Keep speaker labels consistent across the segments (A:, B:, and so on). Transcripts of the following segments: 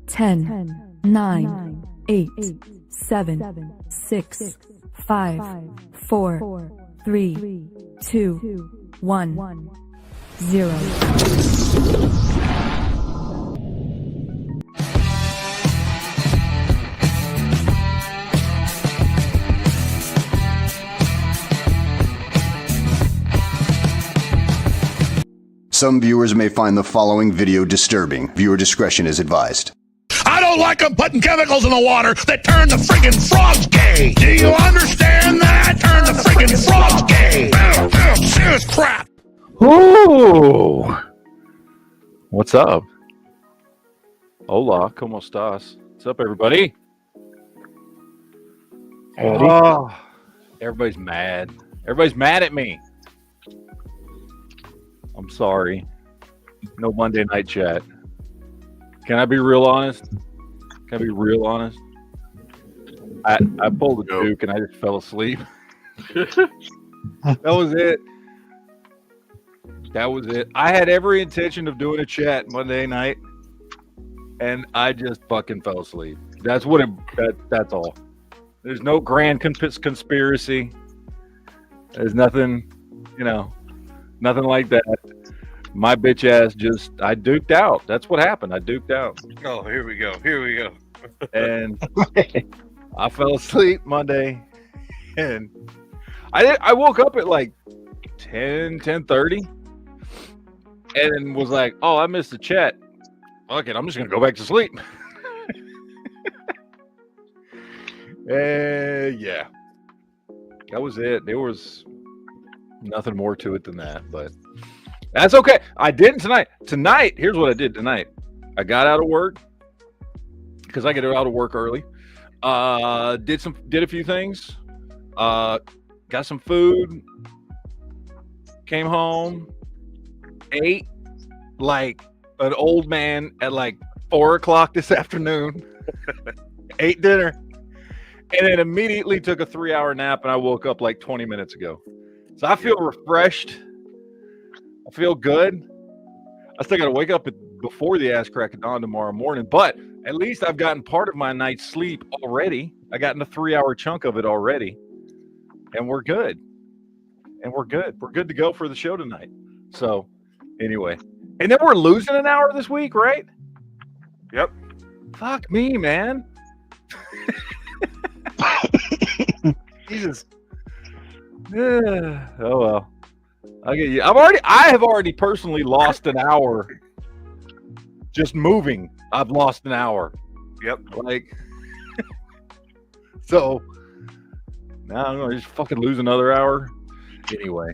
A: 10, 9, 8, 7, 6, 5, 4, 3, 2, 1, 0.
B: Some viewers may find the following video disturbing. Viewer discretion is advised.
C: I don't like them putting chemicals in the water that turn the friggin' frogs gay. Do you understand that? Turn the friggin' frogs gay. Serious crap.
D: Ooh. What's up? Hola, ¿cómo estás? What's up, everybody? Oh, everybody's mad. Everybody's mad at me. I'm sorry. No Monday night chat. Can I be real honest? Can I be real honest? I pulled a Duke and I just fell asleep. That was it. That was it. I had every intention of doing a chat Monday night, and I just fucking fell asleep. That's what that's all. There's no grand conspiracy. There's nothing, nothing like that. My bitch ass I duked out. That's what happened. I duked out.
E: Oh, here we go. Here we go.
D: And I fell asleep Monday, and I woke up at like 10:30, and then was like, oh, I missed the chat. Fuck it, I'm just gonna go back to sleep. Yeah, that was it. There was nothing more to it than that, but that's okay. I didn't tonight. Tonight, here's what I did tonight. I got out of work because I get out of work early. Did a few things. Got some food. Came home. Ate like an old man at like 4 o'clock this afternoon. Ate dinner. And then immediately took a 3-hour nap, and I woke up like 20 minutes ago. So I feel refreshed. I feel good. I still got to wake up before the ass crack of dawn tomorrow morning, but at least I've gotten part of my night's sleep already. I got in a 3-hour chunk of it already, and we're good. We're good to go for the show tonight. So anyway, and then we're losing an hour this week, right?
E: Yep.
D: Fuck me, man. Jesus. Oh well. I get you. I have already personally lost an hour just moving. I've lost an hour.
E: Yep.
D: Like so now I'm gonna just fucking lose another hour. Anyway.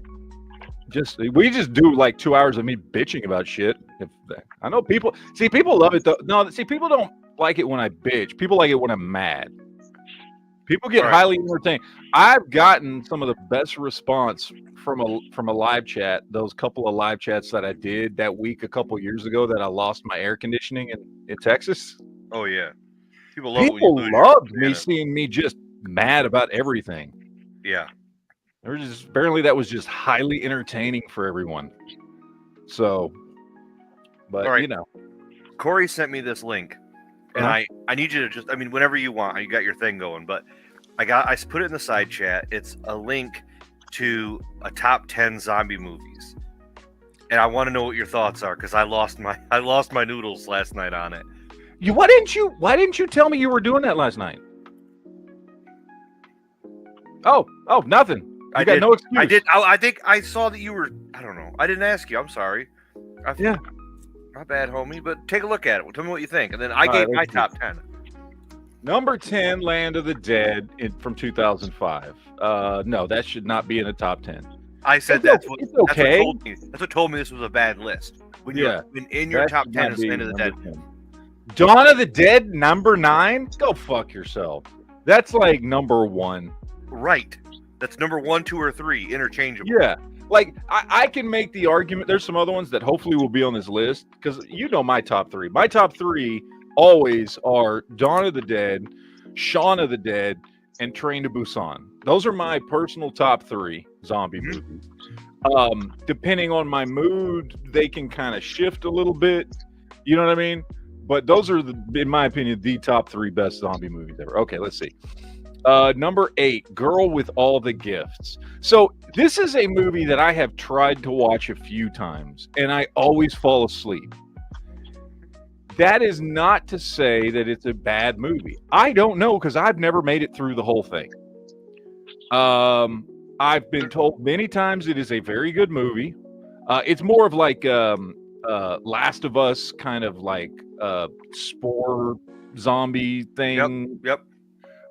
D: We just do like 2 hours of me bitching about shit. I know people love it though. No, people don't like it when I bitch. People like it when I'm mad. People get highly entertained. I've gotten some of the best response from a live chat. Those couple of live chats that I did that week a couple years ago that I lost my air conditioning in Texas.
E: Oh yeah, people
D: loved me seeing me just mad about everything.
E: Yeah,
D: apparently that was just highly entertaining for everyone. So, but
E: Corey sent me this link. And I need you to whenever you want, you got your thing going, but I put it in the side chat. It's a link to a top 10 zombie movies. And I want to know what your thoughts are, because I lost my noodles last night on it.
D: Why didn't you tell me you were doing that last night? Oh, nothing. I got no excuse.
E: I did. I think I saw that you were. I don't know. I didn't ask you. I'm sorry.
D: Yeah.
E: Not bad, homie, but take a look at it. Tell me what you think. And then I gave my top 10.
D: Number 10, Land of the Dead from 2005. No, that should not be in the top 10.
E: I said
D: it's okay.
E: That's what told me this was a bad list. When in your top 10 is Land of the Dead.
D: 10. Dawn of the Dead, number 9? Go fuck yourself. That's like number 1.
E: Right. That's number 1, 2, or 3, interchangeable.
D: Yeah. Like, I can make the argument. There's some other ones that hopefully will be on this list, because my top 3. My top 3 always are Dawn of the Dead, Shaun of the Dead, and Train to Busan. Those are my personal top 3 zombie movies. Depending on my mood, they can kind of shift a little bit. You know what I mean? but those are, in my opinion, the top 3 best zombie movies ever. Okay, let's see. Number 8, Girl with All the Gifts. So this is a movie that I have tried to watch a few times, and I always fall asleep. That is not to say that it's a bad movie. I don't know, because I've never made it through the whole thing. I've been told many times it is a very good movie. It's more of like Last of Us kind of like spore zombie thing.
E: Yep.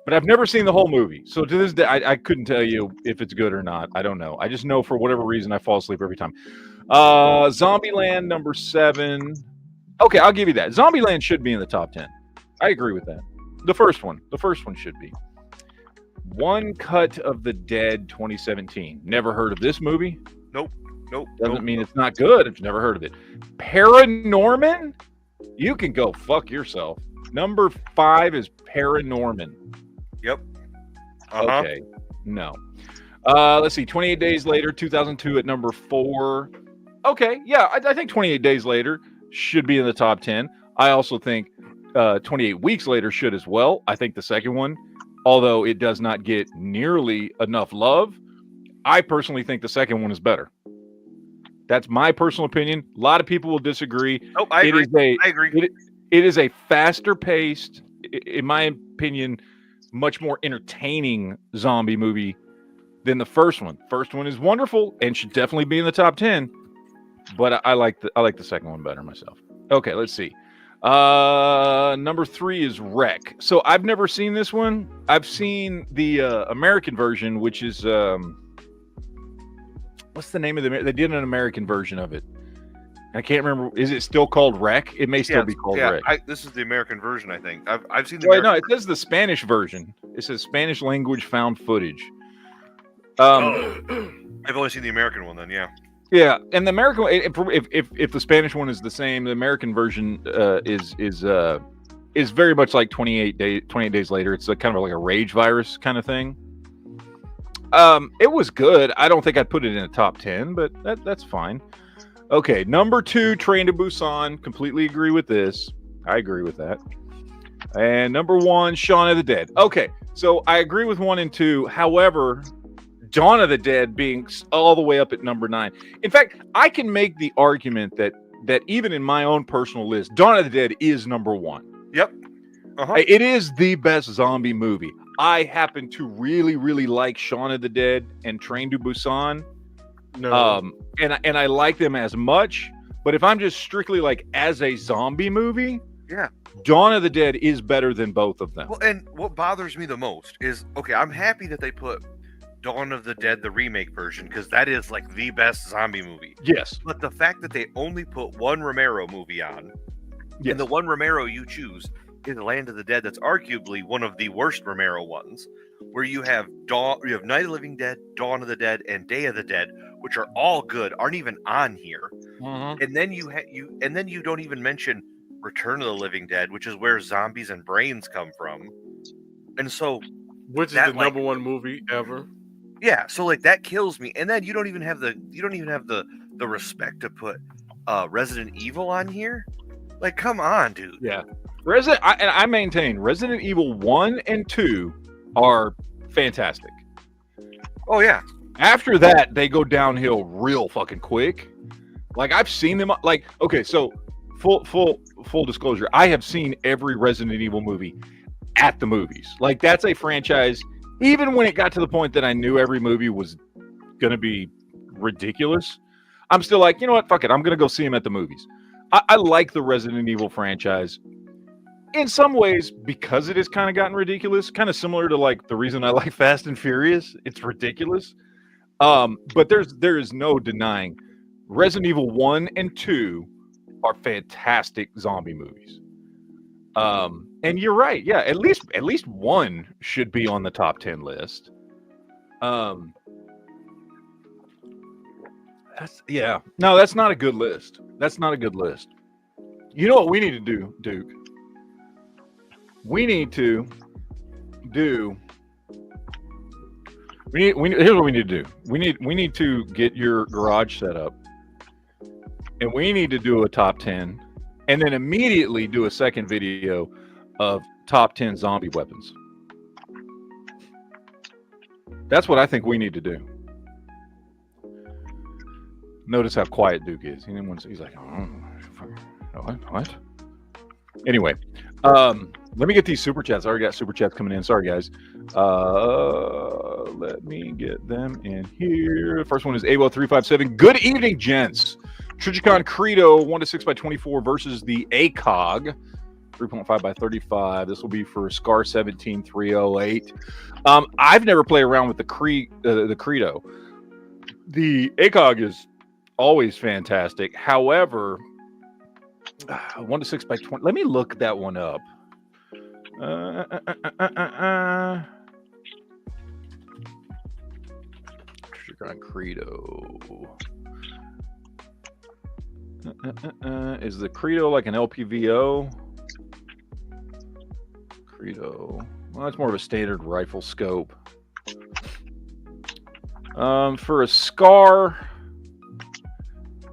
D: But I've never seen the whole movie. So to this day, I couldn't tell you if it's good or not. I don't know. I just know for whatever reason I fall asleep every time. Zombieland number 7. Okay, I'll give you that. Zombieland should be in the top 10. I agree with that. The first one should be. One Cut of the Dead 2017. Never heard of this movie?
E: Nope.
D: Doesn't mean it's not good. I've never heard of it. Paranorman? You can go fuck yourself. Number 5 is Paranorman.
E: Yep.
D: Okay. No. Let's see. 28 Days Later, 2002 at number 4. Okay. Yeah, I think 28 Days Later should be in the top 10. I also think 28 Weeks Later should as well. I think the second one, although it does not get nearly enough love, I personally think the second one is better. That's my personal opinion. A lot of people will disagree.
E: Oh, I agree. I agree.
D: It is a faster paced, in my opinion, much more entertaining zombie movie than the first one. First one is wonderful and should definitely be in the top 10. But I like the second one better myself. Okay, let's see. Number 3 is Wreck. So I've never seen this one. I've seen the American version, which is what's the name of they did an American version of it. I can't remember. Is it still called Wreck? It may still be called Wreck.
E: This is the American version, I think. I've seen the.
D: Wait, no, it says the Spanish version. It says Spanish language found footage.
E: I've only seen the American one, then. Yeah.
D: Yeah, and the American, if the Spanish one is the same, the American version is very much like 28 Days Later. It's kind of like a rage virus kind of thing. It was good. I don't think I'd put it in a top 10, but that's fine. Okay, number 2, Train to Busan. Completely agree with this. I agree with that. And number 1, Shaun of the Dead. Okay, so I agree with 1 and 2. However, Dawn of the Dead being all the way up at number 9. In fact, I can make the argument that even in my own personal list, Dawn of the Dead is number 1.
E: Yep.
D: It is the best zombie movie. I happen to really, really like Shaun of the Dead and Train to Busan.
F: No.
D: And I like them as much, but if I'm just strictly like as a zombie movie,
E: yeah,
D: Dawn of the Dead is better than both of them.
E: Well, and what bothers me the most is, okay, I'm happy that they put Dawn of the Dead, the remake version, because that is like the best zombie movie.
D: Yes.
E: But the fact that they only put one Romero movie on,
D: yes,
E: and the one Romero you choose is Land of the Dead, that's arguably one of the worst Romero ones, where you have Night of the Living Dead, Dawn of the Dead, and Day of the Dead, which are all good, aren't even on here.
D: Mm-hmm.
E: And then you don't even mention Return of the Living Dead, which is where Zombies and Brains come from. And so,
F: which is the number 1 movie ever.
E: Yeah, so like that kills me. And then you don't even have the respect to put Resident Evil on here. Like, come on, dude.
D: Yeah. I maintain Resident Evil 1 and 2 are fantastic.
E: Oh yeah.
D: After that, they go downhill real fucking quick. Like, I've seen them. Like, okay, so full disclosure, I have seen every Resident Evil movie at the movies. Like, that's a franchise. Even when it got to the point that I knew every movie was going to be ridiculous, I'm still like, you know what? Fuck it. I'm going to go see them at the movies. I like the Resident Evil franchise in some ways because it has kind of gotten ridiculous, kind of similar to like the reason I like Fast and Furious. It's ridiculous. But there is no denying Resident Evil 1 and 2 are fantastic zombie movies. And you're right. Yeah, at least one should be on the top 10 list. No, that's not a good list. That's not a good list. You know what we need to do, Duke? Here's what we need to do. We need to get your garage set up, and we need to do a top 10. and then immediately do a second video of top 10 zombie weapons. That's what I think we need to do. Notice how quiet Duke is. He's like, oh, what? Anyway, let me get these super chats. I already got super chats coming in. Sorry, guys. Let me get them in here. First one is AWell357. Good evening, gents. Trigicon Credo 1-6x24 versus the ACOG 3.5 by 35. This will be for Scar 17308. I've never played around with the Credo. The ACOG is always fantastic. However, 1-6 by 20. Let me look that one up. Trigicon Credo. Is the Credo like an LPVO? Credo. Well, that's more of a standard rifle scope. For a Scar,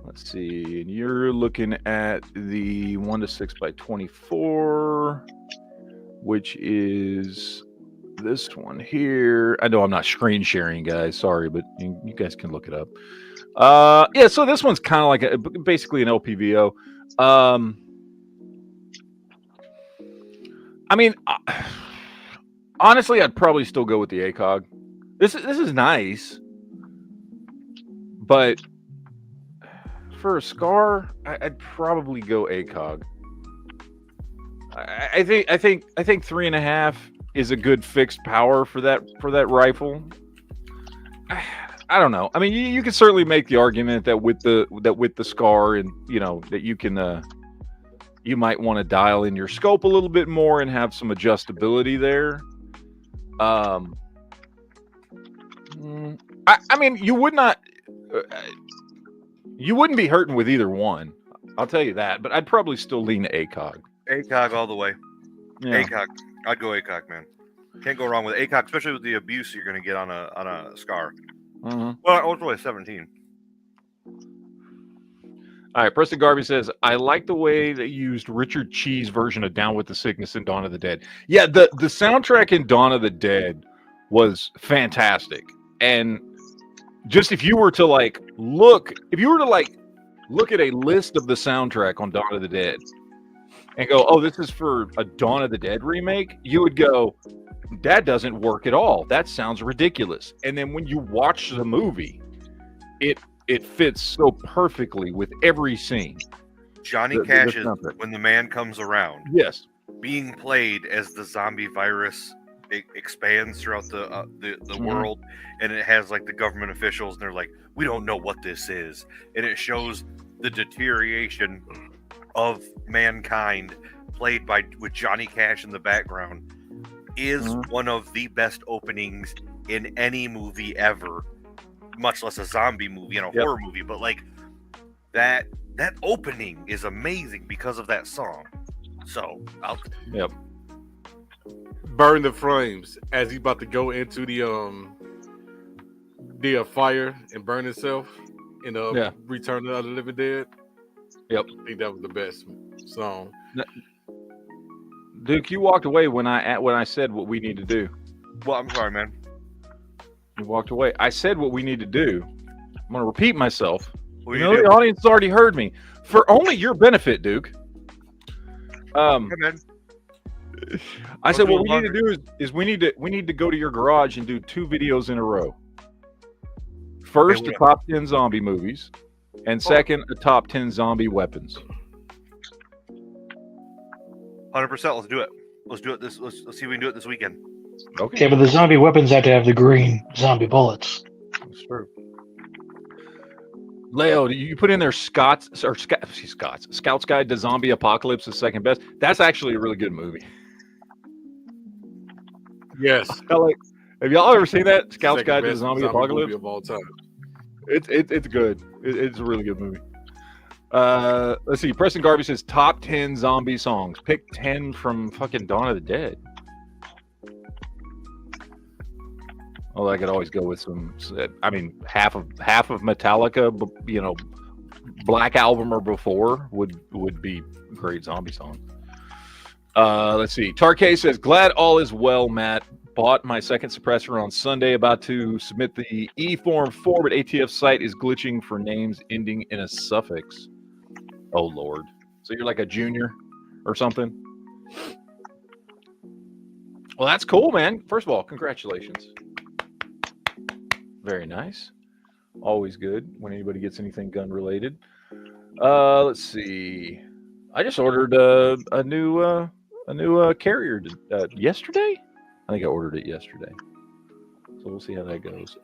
D: let's see. And you're looking at the 1-6 by 24, which is this one here. I know I'm not screen sharing, guys. Sorry, but you guys can look it up. Yeah. So this one's kind of like basically an LPVO. I mean, honestly, I'd probably still go with the ACOG. This is nice, but for a Scar, I'd probably go ACOG. I think 3.5 is a good fixed power for that rifle. I don't know. I mean, you can certainly make the argument that with the Scar, and that you can. You might want to dial in your scope a little bit more and have some adjustability there. I mean, you wouldn't be hurting with either one. I'll tell you that. But I'd probably still lean to ACOG.
E: ACOG all the way.
D: Yeah.
E: ACOG. I'd go ACOG, man. Can't go wrong with ACOG, especially with the abuse you're going to get on a Scar.
D: Mm-hmm.
E: Well, ultimately 17.
D: All right, Preston Garvey says, I like the way they used Richard Chee's version of Down with the Sickness in Dawn of the Dead. Yeah, the soundtrack in Dawn of the Dead was fantastic. And just if you were to look at a list of the soundtrack on Dawn of the Dead and go, oh, this is for a Dawn of the Dead remake, you would go, that doesn't work at all. That sounds ridiculous. And then when you watch the movie, it fits so perfectly with every scene.
E: Johnny Cash's When the Man Comes Around.
D: Yes.
E: Being played as the zombie virus expands throughout the world, and it has the government officials, and they're like, we don't know what this is. And it shows the deterioration of mankind played with Johnny Cash in the background is one of the best openings in any movie ever. Much less a zombie movie and a horror movie, but that opening is amazing because of that song. So
F: Burn the Flames as he's about to go into the fire and burn himself in Return of the Living Dead.
D: Yep,
F: I think that was the best song.
D: Duke, you walked away when I said what we need to do.
E: Well, I'm sorry, man.
D: You walked away. I said what we need to do. I'm going to repeat myself.
E: The
D: audience already heard me. For only your benefit, Duke. I said what we need to do is we need to go to your garage and do 2 videos in a row. First, the top 10 zombie movies, and second, the top 10 zombie weapons.
E: 100%. Let's do it. Let's do it. Let's see if we can do it this weekend.
G: Okay, but the zombie weapons have to have the green zombie bullets.
D: That's true. Leo, you put in there Scouts Guide to Zombie Apocalypse is second best. That's actually a really good movie.
F: Yes.
D: Have y'all ever seen that? Scouts Guide to Zombie Apocalypse?
F: Movie of all time.
D: It's good. It's a really good movie. Let's see. Preston Garvey says top 10 zombie songs. Pick 10 from fucking Dawn of the Dead. Well, I could always go with some. I mean, half of Metallica, Black Album or before would be great zombie song. Let's see. Tarkay says, glad all is well, Matt. Bought my second suppressor on Sunday. About to submit the E-Form 4, but ATF site is glitching for names ending in a suffix. Oh, Lord. So you're like a junior or something? Well, that's cool, man. First of all, congratulations. Very nice. Always good when anybody gets anything gun related. Let's see. I just ordered a new carrier yesterday. I think I ordered it yesterday, so we'll see how that goes.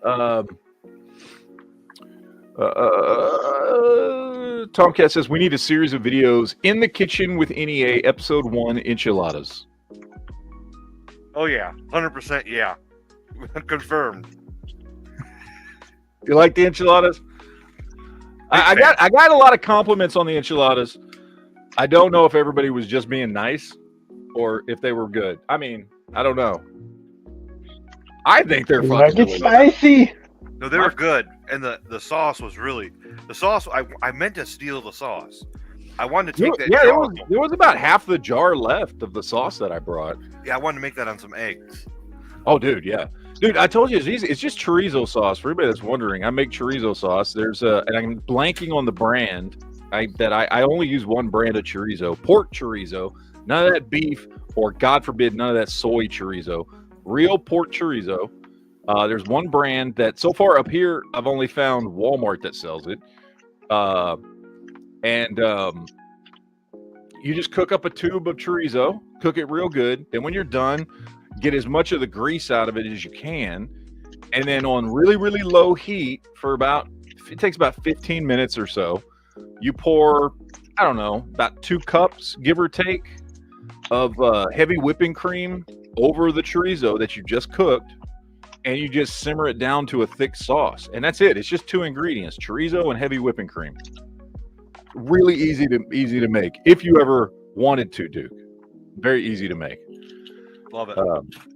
D: Tomcat says we need a series of videos in the kitchen with NEA episode 1 enchiladas.
E: Oh yeah, 100%. Yeah, confirmed.
D: You like the enchiladas? I got a lot of compliments on the enchiladas. I don't know if everybody was just being nice or if they were good. I mean, I don't know. I think they're fucking delicious.
G: Spicy.
E: No, they were good, and the sauce was really the sauce. I meant to steal the sauce. I wanted to take that.
D: Yeah, there was about half the jar left of the sauce that I brought.
E: Yeah, I wanted to make that on some eggs.
D: Oh, dude, yeah. Dude, I told you it's easy. It's just chorizo sauce. For anybody that's wondering, I make chorizo sauce. There's and I'm blanking on the brand. I only use one brand of chorizo, pork chorizo. None of that beef, or God forbid, none of that soy chorizo. Real pork chorizo. There's one brand that so far up here I've only found Walmart that sells it. You just cook up a tube of chorizo, cook it real good. Then when you're done, get as much of the grease out of it as you can. And then on really, really low heat for it takes about 15 minutes or so, you pour, I don't know, about 2 cups, give or take, of heavy whipping cream over the chorizo that you just cooked, and you just simmer it down to a thick sauce. And that's it. It's just 2 ingredients, chorizo and heavy whipping cream. Really easy to make if you ever wanted to, Duke. Very easy to make.
E: Love it.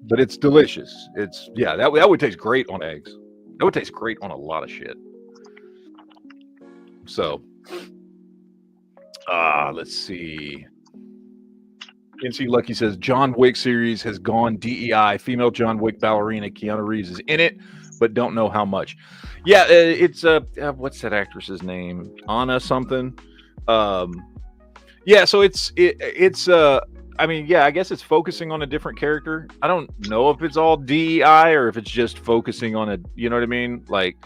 D: But it's delicious. That would taste great on eggs. That would taste great on a lot of shit. So, let's see. NC Lucky says John Wick series has gone DEI. Female John Wick ballerina Keanu Reeves is in it, but don't know how much. Yeah, it's what's that actress's name? Anna something. Yeah, so it's I mean, yeah, I guess it's focusing on a different character. I don't know if it's all DEI or if it's just focusing on a, you know what I mean? Like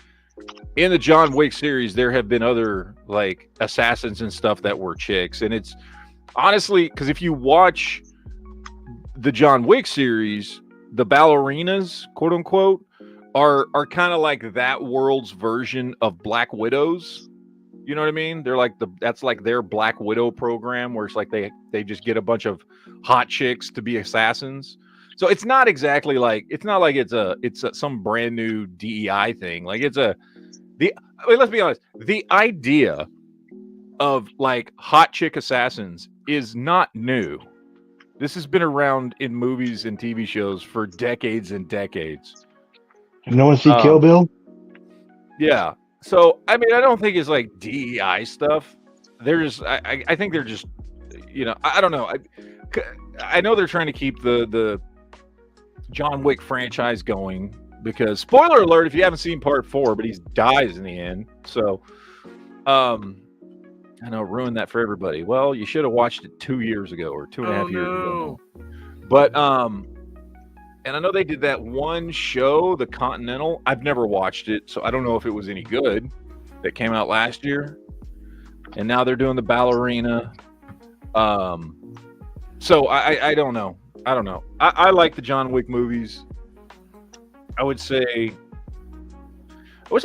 D: in the John Wick series, there have been other like assassins and stuff that were chicks, and it's honestly, because if you watch the John Wick series, the ballerinas, quote unquote, are kind of like that world's version of Black Widows. You know what I mean? They're like that's like their Black Widow program, where it's like they just get a bunch of hot chicks to be assassins. So it's not exactly like it's some brand new DEI thing. Like I mean, let's be honest, the idea of like hot chick assassins is not new. This has been around in movies and TV shows for decades and decades.
G: No one see Kill Bill?
D: Yeah. So I mean, I don't think it's like DEI stuff. I think they're just, you know, I don't know. I know they're trying to keep the John Wick franchise going because, spoiler alert, if you haven't seen part 4, but he dies in the end. So, I know, ruined that for everybody. Well, you should have watched it 2 years ago or 2.5 years ago. But, and I know they did that one show, The Continental. I've never watched it, so I don't know if it was any good. That came out last year. And now they're doing the ballerina. So I don't know. I don't know. I like the John Wick movies. I would say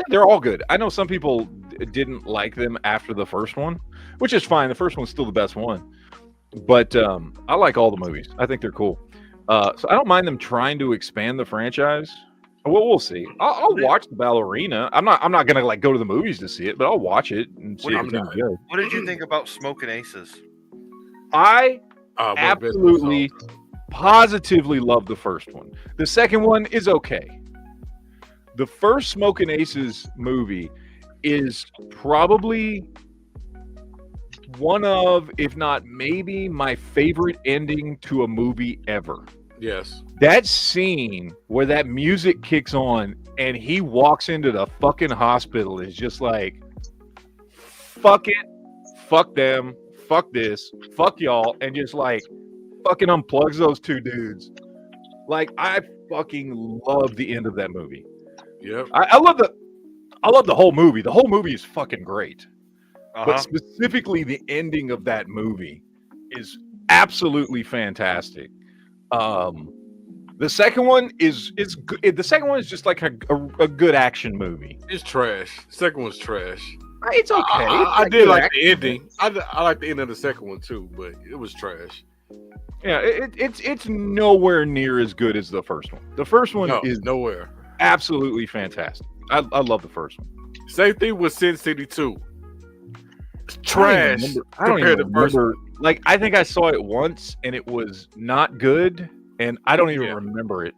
D: they're all good. I know some people didn't like them after the first one, which is fine. The first one's still the best one. But I like all the movies. I think they're cool. So I don't mind them trying to expand the franchise. Well, we'll see. I'll watch the ballerina. I'm not gonna like go to the movies to see it, but I'll watch it and see if it's any good.
E: What did you think about Smoking Aces?
D: I absolutely, positively love the first one. The second one is okay. The first Smoking Aces movie is probably one of, if not maybe, my favorite ending to a movie ever.
F: Yes.
D: That scene where that music kicks on and he walks into the fucking hospital is just like, fuck it, fuck them, fuck this, fuck y'all, and just like fucking unplugs those two dudes. Like, I fucking love the end of that movie.
F: Yep.
D: I love the whole movie. The whole movie is fucking great. But specifically the ending of that movie is absolutely fantastic. The second one is good. The second one is just like a good action movie.
F: It's trash. The second one's trash.
D: It's okay.
F: I did like the ending. I like the end of the second one too, but it was trash.
D: Yeah, it's nowhere near as good as the first one. The first one is
F: nowhere.
D: Absolutely fantastic. I love the first one.
F: Same thing with Sin City 2. It's trash.
D: I don't even remember. Like, I think I saw it once and it was not good, and I don't even remember it.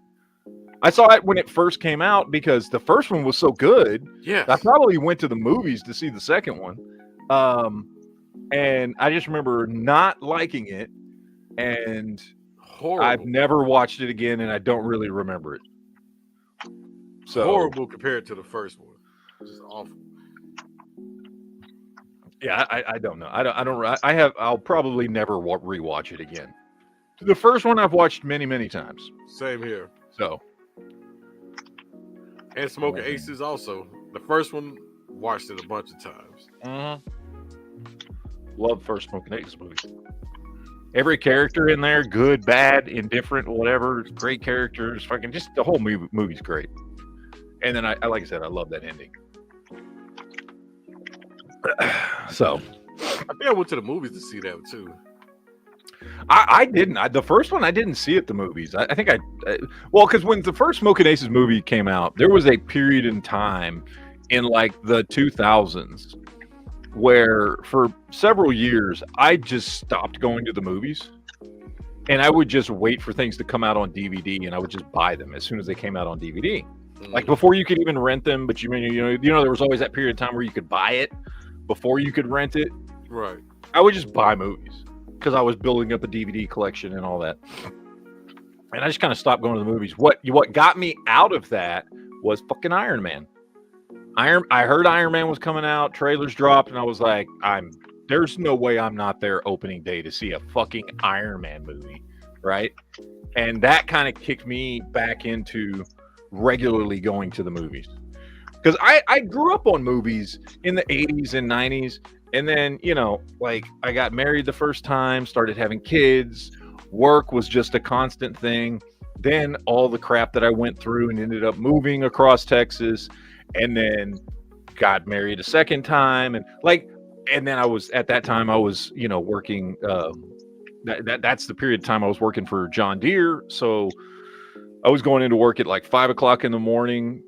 D: I saw it when it first came out because the first one was so good.
F: Yeah,
D: I probably went to the movies to see the second one, and I just remember not liking it, and
F: horrible.
D: I've never watched it again, and I don't really remember it. So
F: horrible compared to the first one. Just awful.
D: Yeah, I don't know. I'll probably never rewatch it again. The first one I've watched many times.
F: Same here.
D: So,
F: and Smoking Aces also. The first one, watched it a bunch of times.
D: Love first Smoking Aces movie. Every character in there, good, bad, indifferent, whatever, great characters. Fucking just the whole movie's great. And then I like I said, I love that ending. So,
F: I think I went to the movies to see that too.
D: I didn't. The first one I didn't see at the movies. I think because when the first Smoking Aces movie came out, there was a period in time in like the 2000s where for several years I just stopped going to the movies, and I would just wait for things to come out on DVD, and I would just buy them as soon as they came out on DVD. Like before you could even rent them, but you know there was always that period of time where you could buy it before you could rent it.
F: Right.
D: I would just buy movies because I was building up a DVD collection and all that. And I just kind of stopped going to the movies. What got me out of that was fucking Iron Man. I heard Iron Man was coming out, trailers dropped, and I was like, there's no way I'm not there opening day to see a fucking Iron Man movie, right? And that kind of kicked me back into regularly going to the movies. Because I grew up on movies in the 80s and 90s, and then, like I got married the first time, started having kids, work was just a constant thing. Then all the crap that I went through and ended up moving across Texas, and then got married a second time, and then I was at that time I was working. That's the period of time I was working for John Deere, so I was going into work at like 5 o'clock in the morning,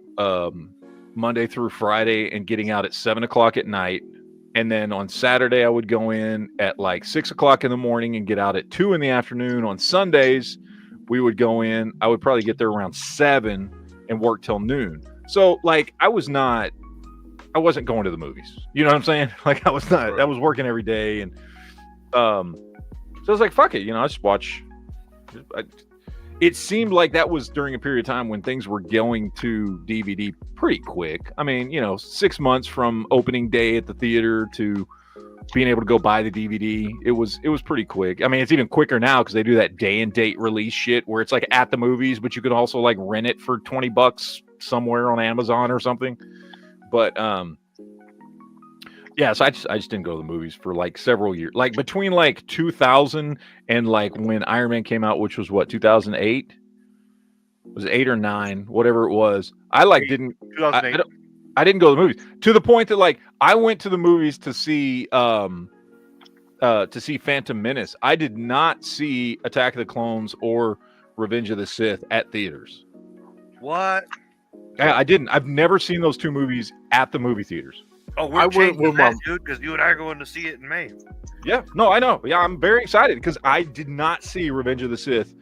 D: Monday through Friday, and getting out at 7 o'clock at night. And then on Saturday, I would go in at like 6 o'clock in the morning and get out at 2 in the afternoon. On Sundays, we would go in. I would probably get there around 7 and work till noon. So like I wasn't going to the movies. You know what I'm saying? Like I was not.
F: Right.
D: I was working every day, and so I was like, fuck it. I just watch. It seemed like that was during a period of time when things were going to DVD pretty quick. I mean, 6 months from opening day at the theater to being able to go buy the DVD, it was pretty quick. I mean, it's even quicker now because they do that day and date release shit where it's like at the movies, but you could also like rent it for $20 somewhere on Amazon or something. But yeah, so I just didn't go to the movies for like several years, like between like 2000 and like when Iron Man came out, which was what, 2008? Was it 8 or 9, whatever it was? I like didn't. 2008. I didn't go to the movies to the point that like I went to the movies to see Phantom Menace. I did not see Attack of the Clones or Revenge of the Sith at theaters.
E: What?
D: I didn't. I've never seen those two movies at the movie theaters.
E: Oh, we're changing that, dude, because you and I are going to see it in May.
D: Yeah, no, I know. Yeah, I'm very excited because I did not see Revenge of the Sith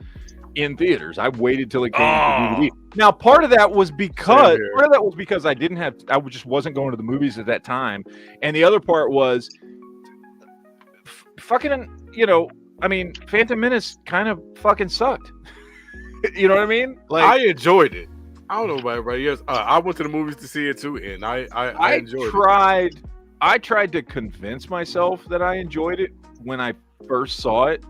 D: in theaters. I waited till it came to DVD. Now, part of that was because I just wasn't going to the movies at that time, and the other part was fucking, I mean, Phantom Menace kind of fucking sucked. You know what I mean? Like,
F: I enjoyed it. I don't know about everybody else. I went to the movies to see it too, and I enjoyed it. I tried to convince myself that I enjoyed it when I first saw it.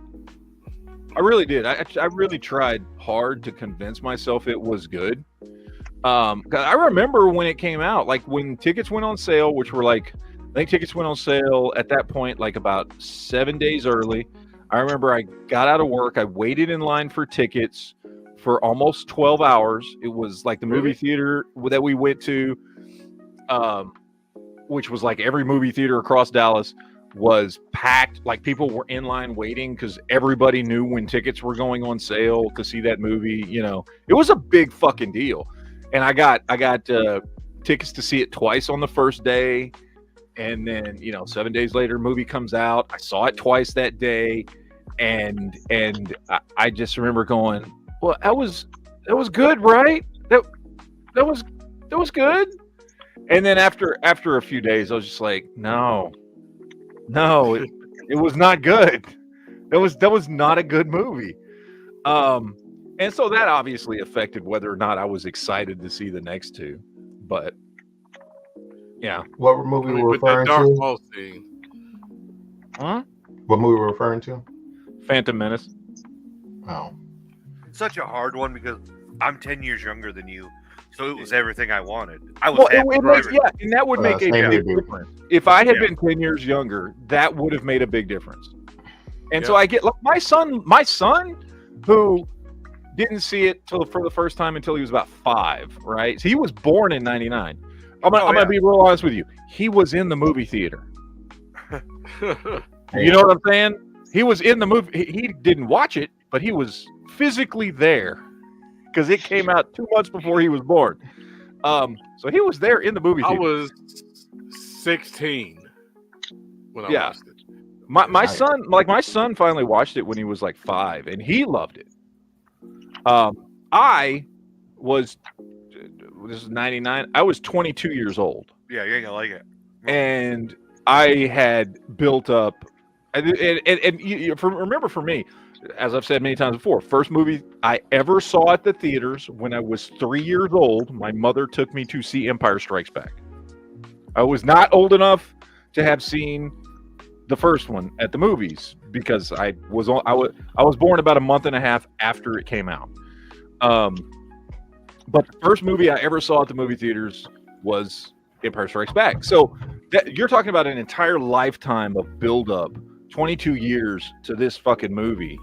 F: I really did. I really tried hard to convince myself it was good. 'Cause I remember when it came out, like when tickets went on sale, which were like, I think tickets went on sale at that point, like about 7 days early. I remember I got out of work. I waited in line for tickets for almost 12 hours. It was like the movie theater that we went to, which was like every movie theater across Dallas was packed. Like people were in line waiting because everybody knew when tickets were going on sale to see that movie. It was a big fucking deal. And I got tickets to see it twice on the first day. And then, 7 days later, movie comes out. I saw it twice that day. And I just remember going, well, that was good, right? That was good. And then after a few days, I was just like, no, it was not good. That was not a good movie. And so that obviously affected whether or not I was excited to see the next two. But yeah.
H: What movie were we referring to?
D: Huh?
H: What movie were we referring to?
D: Phantom Menace.
H: Oh.
E: It's such a hard one because I'm 10 years younger than you. So it was everything I wanted. I was happy
D: and that would make a big difference. If I had been 10 years younger, that would have made a big difference. And so I get like my son who didn't see it for the first time until he was about 5, right? So he was born in 99. I'm gonna be real honest with you. He was in the movie theater. You know what I'm saying? He was in the movie. He didn't watch it, but he was physically there because it came out 2 months before he was born. So he was there in the movie theater.
F: I was 16 when I watched it.
D: My son finally watched it when he was like 5, and he loved it. This is 99. I was 22 years old.
E: Yeah, you ain't gonna like it.
D: And I had built up, remember for me, as I've said many times before, first movie I ever saw at the theaters when I was 3 years old, my mother took me to see Empire Strikes Back. I was not old enough to have seen the first one at the movies because I was born about a month and a half after it came out. But the first movie I ever saw at the movie theaters was Empire Strikes Back. So you're talking about an entire lifetime of build-up, 22 years to this fucking movie.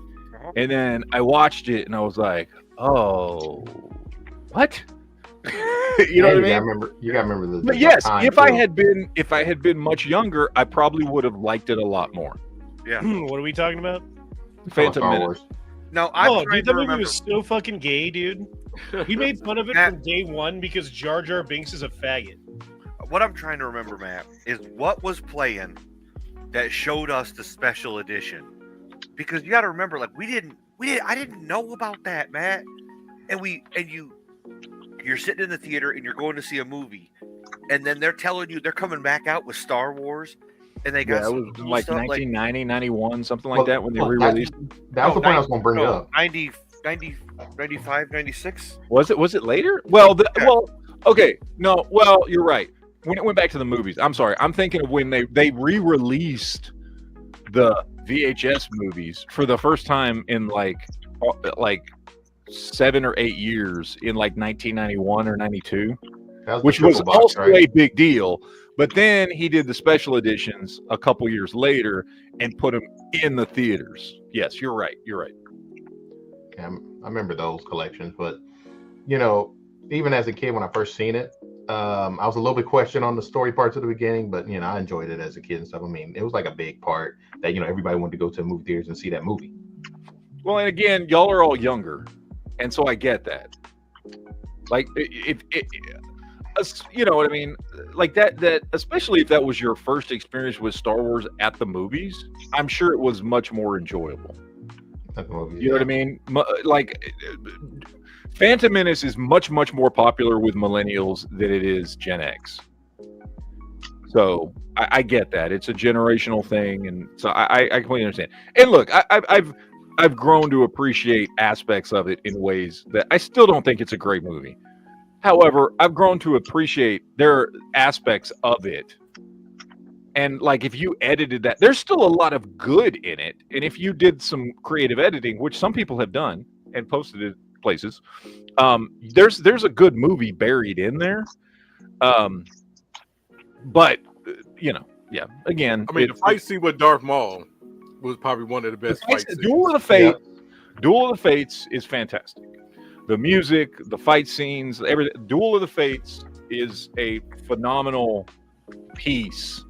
D: And then I watched it and I was like, oh, what? You know what I mean? You gotta remember the. But yes, if I had been much younger, I probably would have liked it a lot more.
E: Yeah.
I: What are we talking about?
D: Phantom Menace.
E: No,
I: dude, that movie was so fucking gay, dude. We made fun of it from day one because Jar Jar Binks is a faggot.
E: What I'm trying to remember, Matt, is what was playing that showed us the special edition. Because you got to remember, like I didn't know about that, Matt. You're sitting in the theater and you're going to see a movie, and then they're telling you they're coming back out with Star Wars, and they got
D: it was like 1990, 91, something like that when they re-released.
H: That was the point I was going to bring up.
E: 90, 95, 96.
D: Was it later? Okay. No, you're right. When it went back to the movies, I'm sorry. I'm thinking of when they re-released the VHS movies for the first time in like 7 or 8 years in like 1991 or 92, which was also a big deal. But then he did the special editions a couple years later and put them in the theaters. Yes, you're right.
H: Yeah, I remember those collections, but even as a kid when I first seen it, I was a little bit questioned on the story parts at the beginning, but I enjoyed it as a kid and stuff. I mean, it was like a big part that everybody wanted to go to the movie theaters and see that movie.
D: Well, and again, y'all are all younger, and so I get that. Like, if you know what I mean, like that especially if that was your first experience with Star Wars at the movies, I'm sure it was much more enjoyable.
H: At the movies,
D: you know what I mean? Like, Phantom Menace is much more popular with millennials than it is Gen X. So I get that it's a generational thing, and so I completely understand. And look, I've grown to appreciate aspects of it in ways that I still don't think it's a great movie. However, I've grown to appreciate there are aspects of it. And like if you edited that, there's still a lot of good in it. And if you did some creative editing, which some people have done and posted it places, there's a good movie buried in there. But yeah. Again,
F: I mean, the fight scene with Darth Maul was probably one of the best fight scenes.
D: Duel of the Fate, Duel of the Fates is fantastic. The music, the fight scenes, everything. Duel of the Fates is a phenomenal piece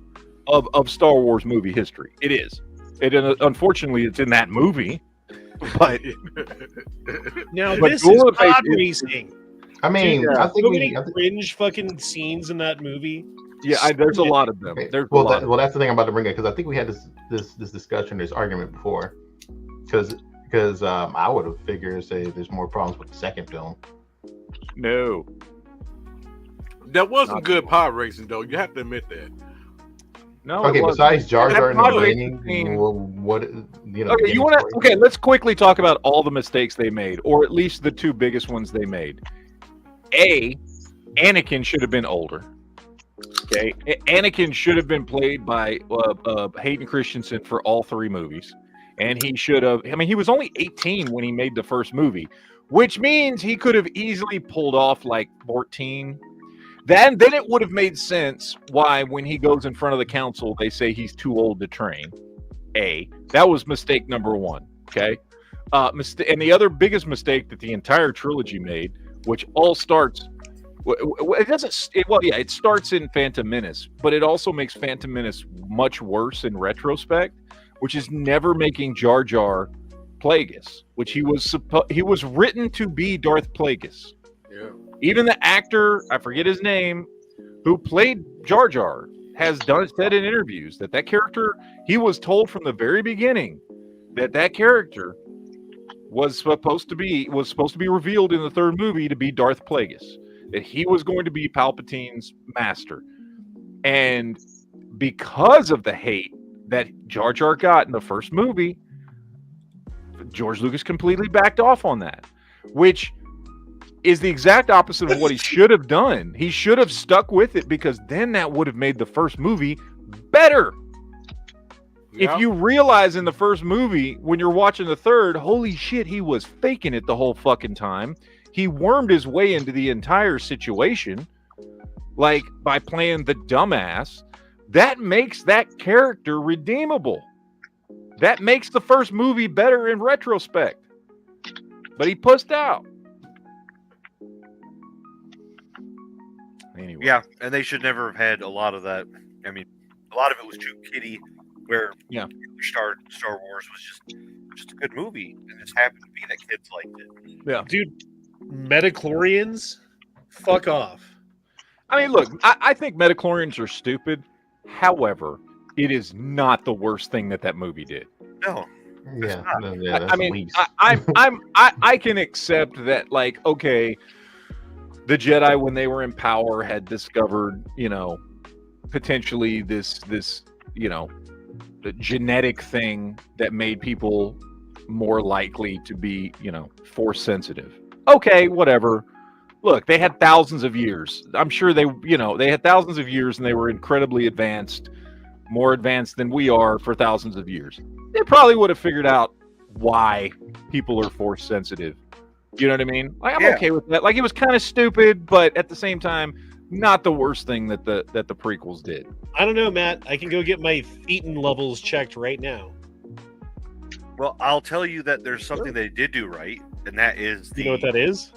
D: of Star Wars movie history. It is. Unfortunately, it's in that movie. But
I: now this is pod racing.
H: I mean, I think
I: so many cringe fucking scenes in that movie.
D: Yeah, there's a lot of them.
H: Well, that's the thing I'm about to bring up, because I think we had this discussion, this argument before, because I would have figured, say, there's more problems with the second film.
D: No,
F: that wasn't good pod racing, though. You have to admit that.
D: No.
H: Okay, besides Jar Jar in the beginning, what
D: Okay, you want to? Okay, let's quickly talk about all the mistakes they made, or at least the two biggest ones they made. Anakin should have been older. Okay, Anakin should have been played by Hayden Christensen for all three movies, and he should have. I mean, he was only 18 when he made the first movie, which means he could have easily pulled off like 14. Then it would have made sense why when he goes in front of the council they say he's too old to train. That was mistake number one. Okay, and the other biggest mistake that the entire trilogy made, which all starts. It doesn't. It starts in Phantom Menace, but it also makes Phantom Menace much worse in retrospect, which is never making Jar Jar Plagueis, which he was written to be Darth Plagueis.
F: Yeah.
D: Even the actor, I forget his name, who played Jar Jar, has said in interviews that character, he was told from the very beginning that character was supposed to be revealed in the third movie to be Darth Plagueis. That he was going to be Palpatine's master. And because of the hate that Jar Jar got in the first movie, George Lucas completely backed off on that, which is the exact opposite of what he should have done. He should have stuck with it, because then that would have made the first movie better. Yep. If you realize in the first movie, when you're watching the third, holy shit, he was faking it the whole fucking time. He wormed his way into the entire situation, like by playing the dumbass. That makes that character redeemable. That makes the first movie better in retrospect. But he pussed out. Anyway.
E: Yeah, and they should never have had a lot of that. I mean, a lot of it was too kiddie, where Star Wars was just a good movie, and just happened to be that kids liked it.
D: Yeah,
I: dude. Metachlorians, fuck off.
D: I mean, look, I think metachlorians are stupid. However, it is not the worst thing that movie did.
E: No.
H: Yeah.
D: I mean, I can accept that. Like, okay, the Jedi, when they were in power, had discovered, potentially this, the genetic thing that made people more likely to be, force sensitive. Okay, whatever. Look, they had thousands of years. I'm sure they had thousands of years, and they were incredibly advanced, more advanced than we are for thousands of years. They probably would have figured out why people are force sensitive. You know what I mean? Like, I'm okay with that. Like, it was kind of stupid, but at the same time, not the worst thing that the prequels did.
I: I don't know, Matt. I can go get my Thetan levels checked right now.
E: Well, I'll tell you that there's something they did do right, and that is
I: you know what that is?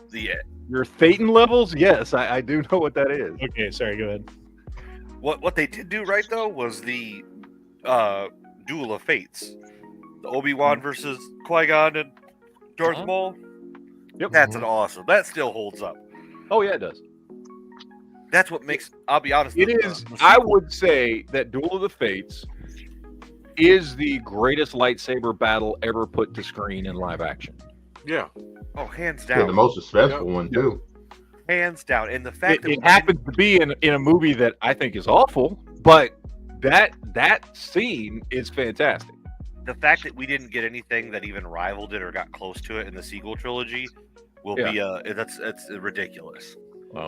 D: Your Thetan levels? Yes, I do know what that is.
I: Okay, sorry, go ahead.
E: What they did do right, though, was the Duel of Fates. The Obi-Wan versus Qui-Gon and Darth Maul.
D: Yep.
E: That's an awesome. That still holds up.
D: Oh, yeah, it does.
E: That's what makes, I'll be honest.
D: It is, I would say that Duel of the Fates is the greatest lightsaber battle ever put to screen in live action.
F: Yeah.
E: Oh, hands down.
H: Yeah, the most successful one, too.
E: Hands down. And the fact
D: it happens to be in a movie that I think is awful, But that scene is fantastic.
E: The fact that we didn't get anything that even rivaled it or got close to it in the sequel trilogy will be that's ridiculous.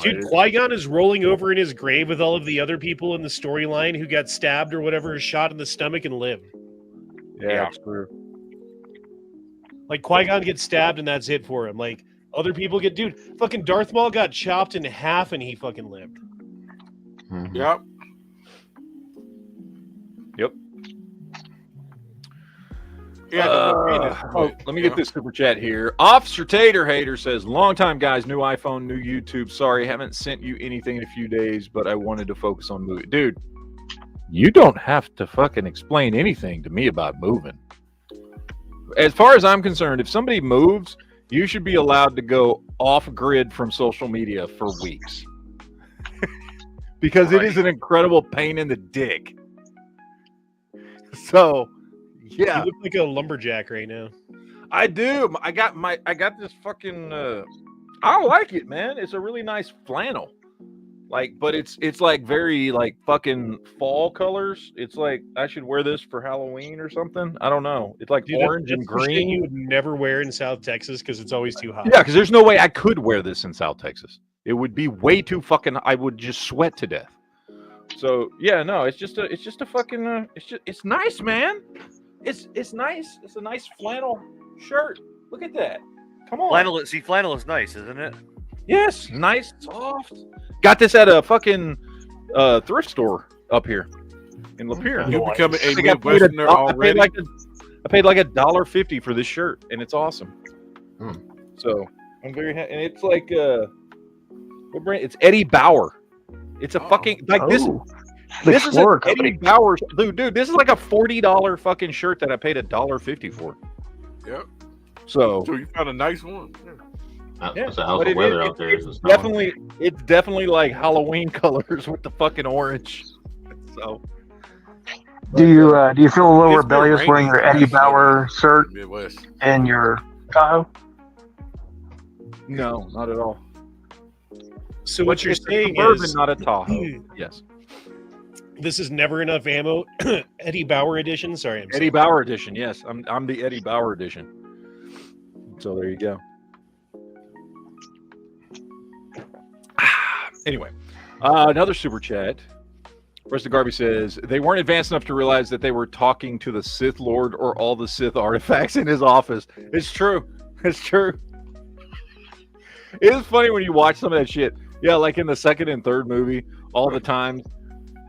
I: Dude, Qui-Gon is rolling over in his grave with all of the other people in the storyline who got stabbed or whatever, shot in the stomach and lived.
D: Yeah, that's true.
I: Like, Qui-Gon gets stabbed and that's it for him. Like, other people get... Dude, fucking Darth Maul got chopped in half and he fucking lived.
H: Mhm.
F: Yep.
D: Yep.
F: Yeah,
D: let me get this super chat here. Officer Tater Hater says, long time guys, new iPhone, new YouTube. Sorry, haven't sent you anything in a few days, but I wanted to focus on movie. Dude, you don't have to fucking explain anything to me about moving. As far as I'm concerned, if somebody moves, you should be allowed to go off grid from social media for weeks. Because it is an incredible pain in the dick. So, yeah.
I: You look like a lumberjack right now.
D: I do. I got this fucking I like it, man. It's a really nice flannel. Like, but it's like very like fucking fall colors. It's like I should wear this for Halloween or something. I don't know. It's like orange and green.
I: You would never wear in South Texas because it's always too hot.
D: Yeah, because there's no way I could wear this in South Texas. It would be way too fucking. I would just sweat to death. So yeah, no, it's just a fucking. It's nice, man. It's nice. It's a nice flannel shirt. Look at that. Come on.
E: Flannel is nice, isn't it?
D: Yes, nice, soft. Got this at a fucking thrift store up here in Lapeer.
F: You're becoming a Midwesterner already.
D: I paid like $1.50 for this shirt, and it's awesome. So I'm very happy. And it's like what brand? It's Eddie Bauer. It's a fucking like this. This is an Eddie Bauer, dude. This is like a $40 fucking shirt that I paid $1.50 for.
F: Yep.
D: So
F: you found a nice one.
H: It's a house of weather out there.
D: It's definitely like Halloween colors with the fucking orange. So,
G: do you feel a little rebellious wearing your Eddie Bauer shirt and your Tahoe?
D: No, not at all.
I: So what you're saying is
D: not a Tahoe. Yes.
I: This is Never Enough Ammo Eddie Bauer edition. Sorry,
D: Eddie Bauer edition. Yes, I'm the Eddie Bauer edition. So there you go. Anyway, another super chat. Rest Garby says they weren't advanced enough to realize that they were talking to the Sith Lord or all the Sith artifacts in his office. It's true. It's true. It is funny when you watch some of that shit. Yeah, like in the second and third movie, all the times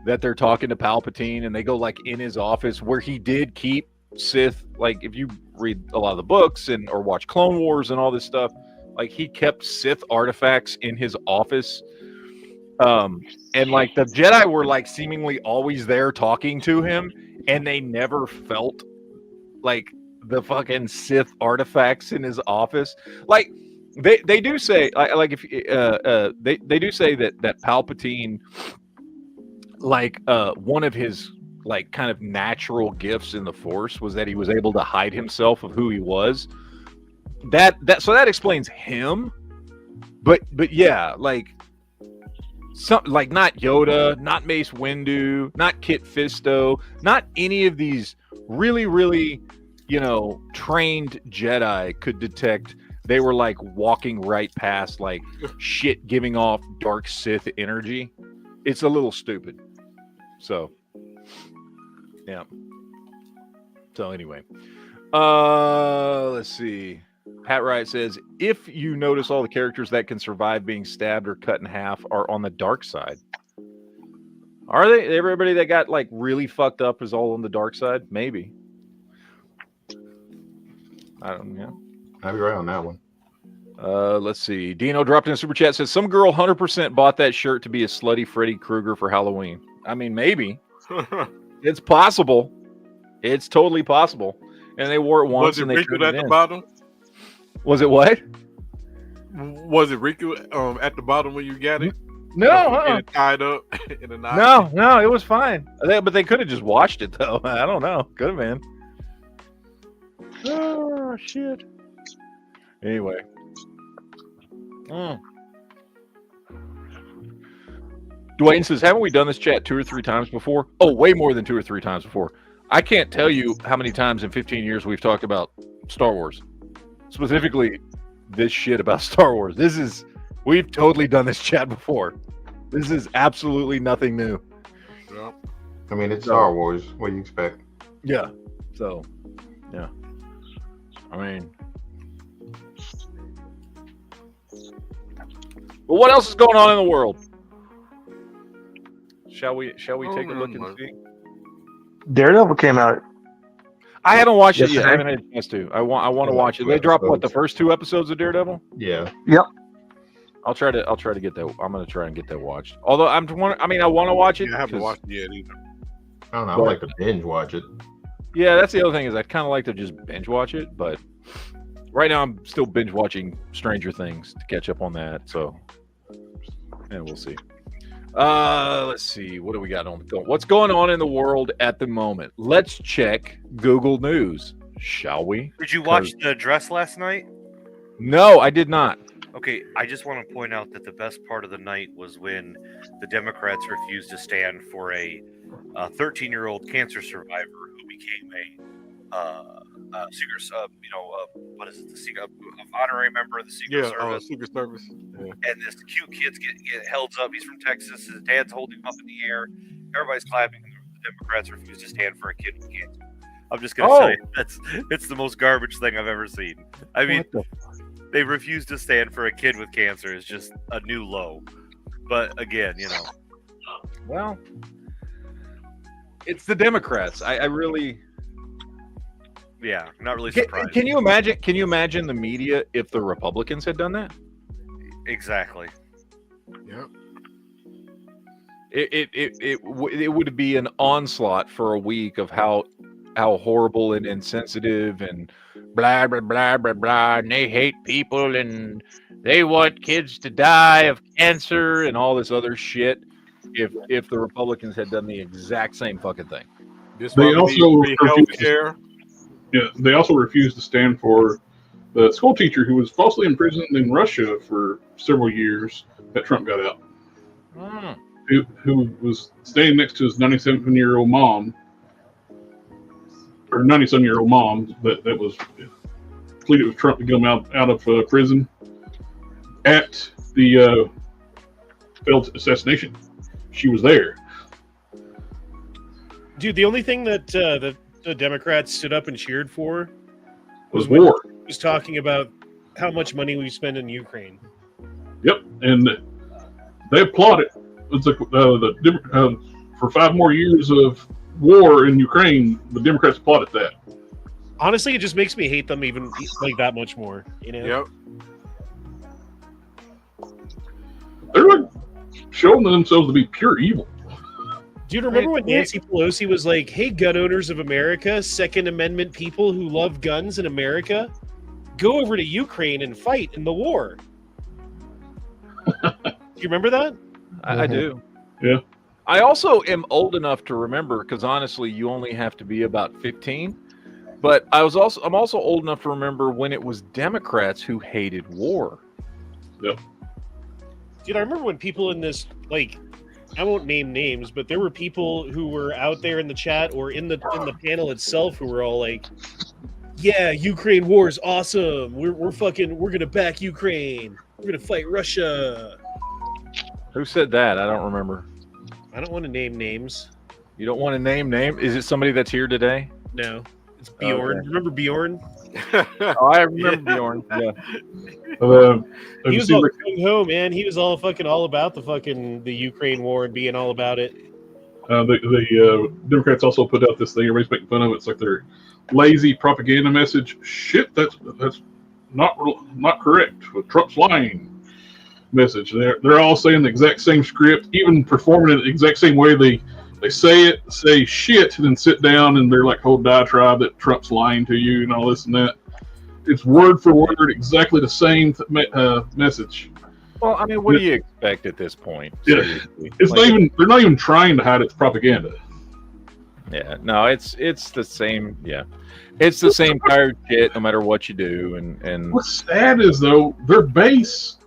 D: that they're talking to Palpatine and they go like in his office where he did keep Sith. Like if you read a lot of the books or watch Clone Wars and all this stuff, like he kept Sith artifacts in his office. And like the Jedi were like seemingly always there talking to him, and they never felt like the fucking Sith artifacts in his office. Like they do say like if they do say that Palpatine, like one of his like kind of natural gifts in the Force was that he was able to hide himself of who he was. So that explains him. But yeah, like. Like not Yoda, not Mace Windu, not Kit Fisto, not any of these really, really, trained Jedi could detect. They were like walking right past like shit giving off dark Sith energy. It's a little stupid. So, yeah. So anyway, let's see. Pat Wright says, if you notice all the characters that can survive being stabbed or cut in half are on the dark side. Are they? Everybody that got like really fucked up is all on the dark side? Maybe. I don't know.
H: I'll be right on that one.
D: Let's see. Dino dropped in a super chat, says, some girl 100% bought that shirt to be a slutty Freddy Krueger for Halloween. I mean, maybe. It's possible. It's totally possible. And they wore it once and they turned it in.
F: Bottom?
D: Was it what?
F: Was it Riku at the bottom when you got it?
D: No,
F: tied up in a knot.
D: No, it was fine. But they could have just washed it though. I don't know. Could have been. Oh shit. Anyway. Dwayne says, haven't we done this chat 2 or 3 times before? Oh, way more than 2 or 3 times before. I can't tell you how many times in 15 years we've talked about Star Wars. Specifically, this shit about Star Wars. We've totally done this chat before. This is absolutely nothing new.
F: Yeah.
H: I mean, it's Star Wars. What do you expect?
D: Yeah. So, yeah. I mean... But what else is going on in the world? Shall we take a look and see?
G: Daredevil came out.
D: I haven't watched it yet.
G: Yesterday.
D: I haven't had a chance to. I want to watch it. They dropped the first 2 episodes of Daredevil?
H: Yeah.
G: Yep.
D: I'll try to get that. I'm gonna try and get that watched. Although I want to watch it.
F: Yeah, I haven't watched it yet either.
H: I don't know. I like to binge watch it.
D: Yeah, that's the other thing is I kind of like to just binge watch it, but right now I'm still binge watching Stranger Things to catch up on that. So, and we'll see. Let's see. What do we got on? What's going on in the world at the moment? Let's check Google News, shall we?
E: Did you watch the dress last night?
D: No, I did not.
E: Okay, I just want to point out that the best part of the night was when the Democrats refused to stand for a 13-year-old cancer survivor who became a secret, what is it? The secret honorary member of the Secret Service.
F: Secret Service. Yeah.
E: And this cute kid's get held up. He's from Texas. His dad's holding him up in the air. Everybody's clapping. The Democrats refuse to stand for a kid with cancer. I'm just gonna say it's the most garbage thing I've ever seen. I mean, they refuse to stand for a kid with cancer is just a new low. But again,
D: well, it's the Democrats. I really.
E: Yeah, not really surprised.
D: Can you imagine the media if the Republicans had done that?
E: Exactly.
F: Yep.
D: It would be an onslaught for a week of how horrible and insensitive and blah blah blah blah blah, and they hate people and they want kids to die of cancer and all this other shit. If the Republicans had done the exact same fucking thing,
J: they also refused to stand for the school teacher who was falsely imprisoned in Russia for several years that Trump got out. Who was staying next to his 97-year-old mom, or 97-year-old mom that was pleaded with Trump to get him out of prison at the failed assassination. She was there.
I: Dude, the only thing that the Democrats stood up and cheered for
J: was war.
I: He was talking about how much money we spend in Ukraine.
J: Yep, and they applauded. It's like for 5 more years of war in Ukraine, the Democrats applauded that.
I: Honestly, it just makes me hate them even like that much more.
F: Yep.
J: They're like showing themselves to be pure evil.
I: Dude, remember when Nancy Pelosi was like, "Hey, gun owners of America, Second Amendment people who love guns in America, go over to Ukraine and fight in the war." Do you remember that?
D: I do.
J: Yeah.
D: I also am old enough to remember, because honestly, you only have to be about 15. But I'm also old enough to remember when it was Democrats who hated war.
J: Yep.
I: Dude, I remember when people in this, like, I won't name names, but there were people who were out there in the chat or in the panel itself who were all like, "Yeah, Ukraine war is awesome. We're gonna back Ukraine. We're gonna fight Russia."
D: Who said that? I don't remember.
I: I don't want to name names.
D: You don't want to name name? Is it somebody that's here today?
I: No, it's Bjorn.
D: Okay.
I: Remember Bjorn?
D: Oh, I remember Bjorn. Yeah.
I: He was all coming home, man. He was all about the Ukraine war and being all about it.
J: The Democrats also put out this thing. Everybody's making fun of it. It's like their lazy propaganda message. Shit, that's not correct. With Trump's lying message. They're all saying the exact same script, even performing it the exact same way. They say shit, and then sit down and they're like whole diatribe that Trump's lying to you and all this and that. It's word for word exactly the same message.
D: Well, I mean, what do you expect at this point?
J: Yeah, they're not even trying to hide its propaganda.
D: Yeah, no, it's the same. Yeah, it's the same tired shit no matter what you do. And
J: what's sad is though their base,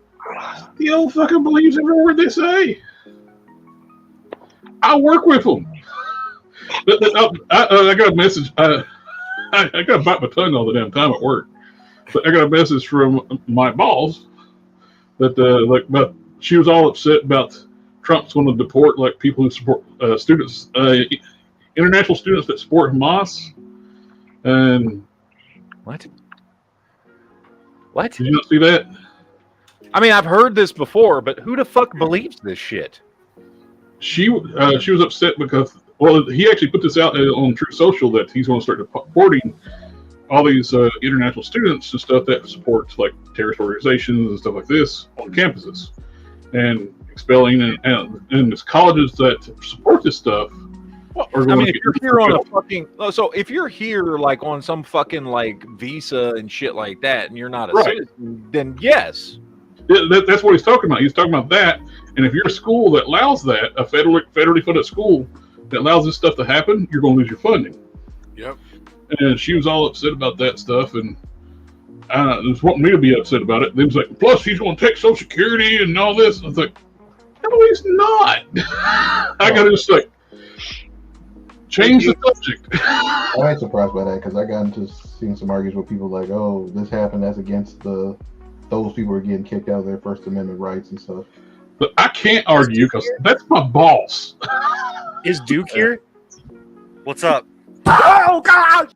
J: the old fucking believes every word they say. I work with them. I got a message. I got to bite my tongue all the damn time at work. But I got a message from my boss that she was all upset about Trump's going to deport like people who support students, international students that support Hamas. And
D: what?
J: Did you not see that?
D: I mean, I've heard this before, but who the fuck believes this shit?
J: She was upset because he actually put this out on True Social that he's going to start deporting all these international students and stuff that supports like terrorist organizations and stuff like this on campuses, and expelling and these colleges that support this stuff.
D: I mean, if you're here on a fucking if you're here like on some fucking like visa and shit like that, and you're not a citizen, then yes.
J: That's what he's talking about. He's talking about that. And if you're a school that allows that, a federally funded school that allows this stuff to happen, you're going to lose your funding.
F: Yep.
J: And she was all upset about that stuff, and was wanting me to be upset about it. They was like, plus he's going to take Social Security and all this. I was like, no, he's not. I got to just like change the subject.
H: I ain't surprised by that because I got into seeing some arguments with people like, oh, this happened, that's against those people are getting kicked out of their First Amendment rights and stuff.
J: But I can't argue because that's my boss.
I: Is Duke here?
E: What's up?
D: Oh God!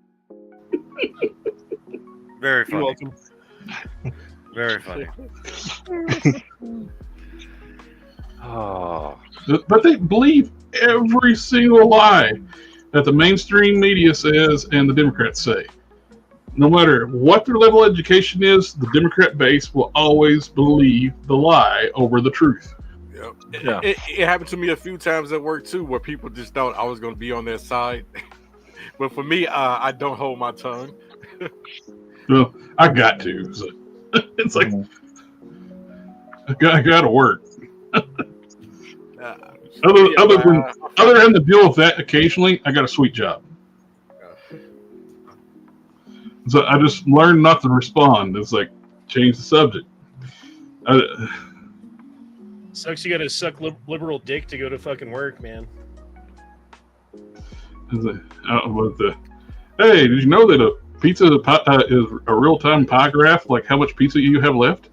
E: Very funny.
I: You're welcome.
E: Very funny.
D: Oh.
J: But they believe every single lie that the mainstream media says and the Democrats say. No matter what their level of education is, the Democrat base will always believe the lie over the truth.
F: Yep.
D: Yeah.
F: It happened to me a few times at work too, where people just thought I was going to be on their side. But for me, I don't hold my tongue.
J: Well, I got to. So it's like I got to work. Other than to deal with that occasionally, I got a sweet job. So I just learned not to respond. It's like change the subject.
I: Sucks you got to suck liberal dick to go to fucking work, man.
J: Hey, did you know that a pizza is a real-time pie graph? Like how much pizza you have left?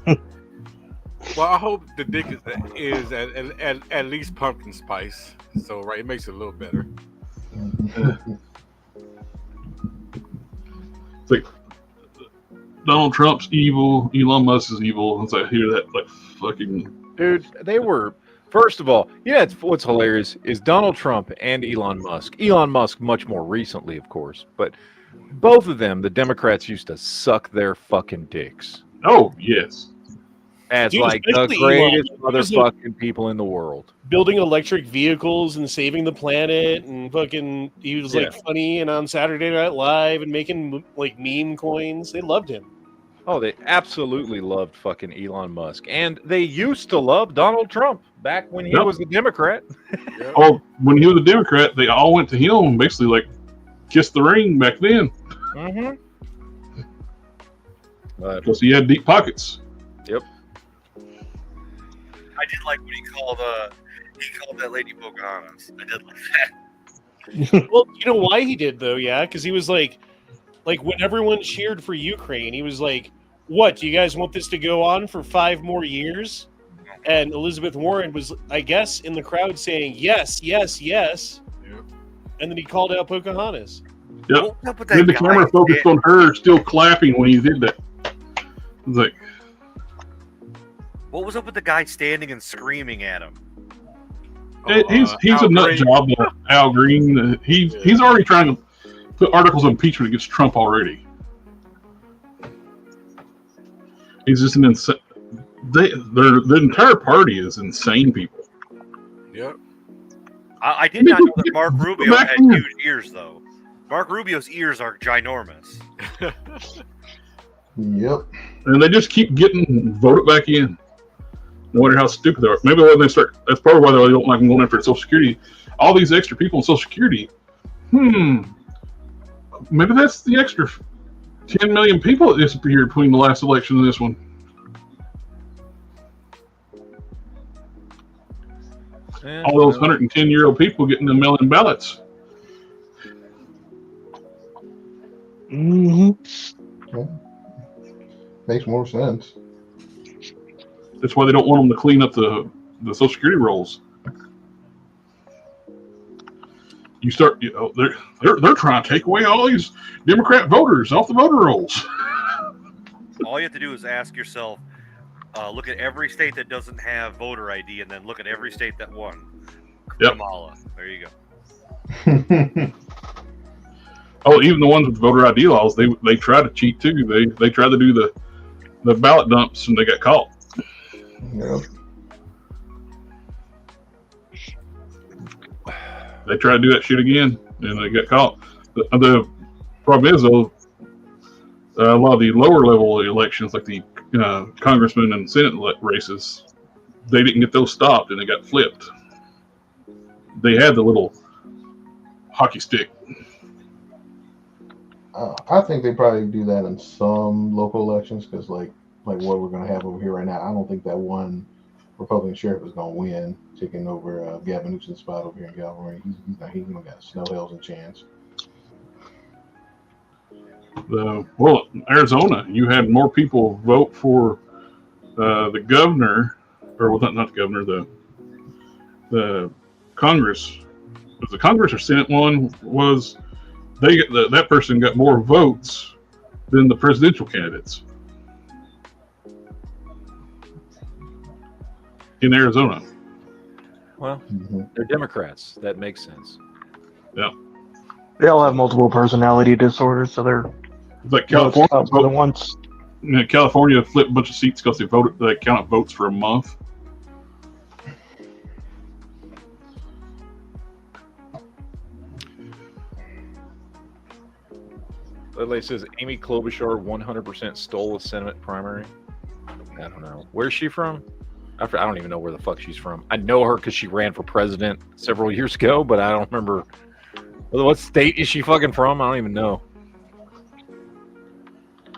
F: Well, I hope the dick is at least pumpkin spice. So, right, it makes it a little better.
J: It's like Donald Trump's evil, Elon Musk is evil. Once I hear that, like fucking
D: dude, they were. First of all, what's hilarious is Donald Trump and Elon Musk. Elon Musk much more recently, of course, but both of them, the Democrats used to suck their fucking dicks.
J: Oh yes,
D: as like the greatest motherfucking people in the world.
I: Building electric vehicles and saving the planet, and fucking he was like funny and on Saturday Night Live and making like meme coins. They loved him.
D: Oh, they absolutely loved fucking Elon Musk, and they used to love Donald Trump back when he was a Democrat.
J: Oh, when he was a Democrat, they all went to him and basically like kissed the ring back then.
D: Mm-hmm.
J: Because he had deep pockets.
D: Yep.
E: I did like when he called that lady Pocahontas. I did like that.
I: Well, you know why he did though, yeah? Because he was like when everyone cheered for Ukraine, he was like, "What? Do you guys want this to go on for 5 more years?" And Elizabeth Warren was, I guess, in the crowd saying, "Yes, yes, yes."
F: Yep.
I: And then he called out Pocahontas.
J: Yep. Then the camera focused on her still clapping when he did that. It was like,
E: what was up with the guy standing and screaming at him?
J: He's a nut job, Al Green. He's already trying to put articles of impeachment against Trump already. He's just an insane. The entire party is insane people.
F: Yep.
E: I did not know that Mark Rubio had huge ears, though. Mark Rubio's ears are ginormous.
H: Yep.
J: And they just keep getting voted back in. No matter how stupid they are. Maybe when they start, that's probably why they don't like them going after Social Security. All these extra people in Social Security. Maybe that's the extra 10 million people that disappeared between the last election and this one. all those 110-year-old people getting the mail-in ballots.
G: Mm-hmm.
H: Yeah. Makes more sense.
J: That's why they don't want them to clean up the Social Security rolls. You start, they're trying to take away all these Democrat voters off the voter rolls.
E: All you have to do is ask yourself, look at every state that doesn't have voter ID, and then look at every state that won.
J: Yep.
E: Kamala. There you go.
J: Oh, even the ones with voter ID laws, they try to cheat too. They try to do the ballot dumps, and they got caught.
H: Yeah.
J: They tried to do that shit again, and they got caught. The problem is, though, a lot of the lower level elections, like the congressman and senate races, they didn't get those stopped, and they got flipped. They had the little hockey stick.
H: I think they probably do that in some local elections because, like what we're going to have over here right now, I don't think that one Republican sheriff is going to win, taking over Gavin Newsom's spot over here in California. He's going to got snow hills and chance.
J: Well, Arizona, you had more people vote for the governor, or well, not the governor, the Congress. Was the Congress or Senate one was that person got more votes than the presidential candidates in Arizona.
D: Well, they're Democrats. That makes sense.
J: Yeah.
G: They all have multiple personality disorders, so they're
J: It's like California.
G: more than once.
J: California flipped a bunch of seats because they counted votes for a month.
D: Lily says Amy Klobuchar 100% stole a Senate primary. I don't know. Where's she from? I don't even know where the fuck she's from. I know her because she ran for president several years ago, but I don't remember. What state is she fucking from? I don't even know.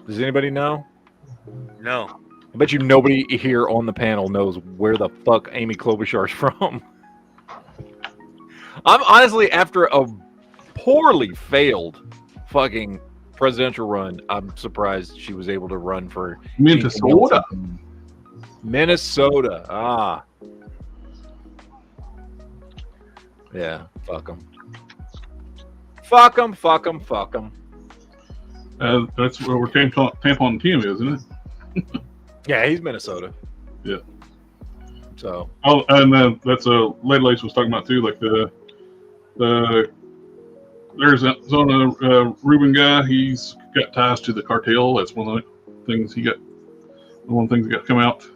D: Does anybody know?
E: No.
D: I bet you nobody here on the panel knows where the fuck Amy Klobuchar's from. I'm honestly, after a poorly failed fucking presidential run, I'm surprised she was able to run for
J: Minnesota.
D: Minnesota. Ah. Yeah, fuck them. Fuck them, fuck them, fuck them.
J: That's where Tampon Tim, isn't it?
D: Yeah, he's Minnesota.
J: Yeah.
D: So.
J: Oh, and that's Lady Lace was talking about too, like there's Arizona Reuben guy. He's got ties to the cartel. That's one of the things he got. One of the things that got come out.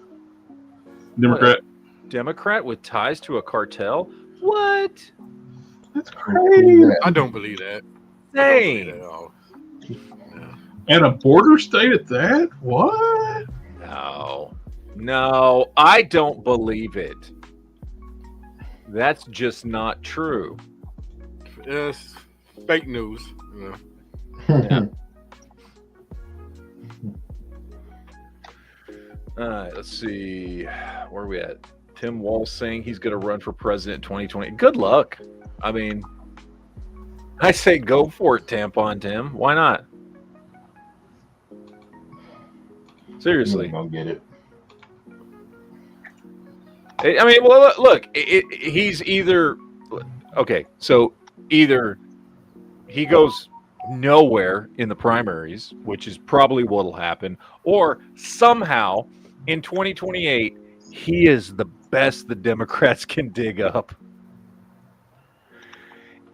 J: Democrat.
D: Democrat with ties to a cartel? What?
J: That's crazy.
F: I don't believe that.
D: Dang.
F: At all.
J: And a border state at that? What?
D: No, I don't believe it. That's just not true.
F: Yes, fake news. Yeah.
D: Yeah. All right, let's see. Where are we at? Tim Wall saying he's going to run for president in 2020. Good luck. I mean, I say go for it, Tampon Tim. Why not? Seriously.
H: I'm gonna get it.
D: I mean, well, look, he's either okay. So either he goes nowhere in the primaries, which is probably what'll happen, or somehow in 2028 he is the best the Democrats can dig up.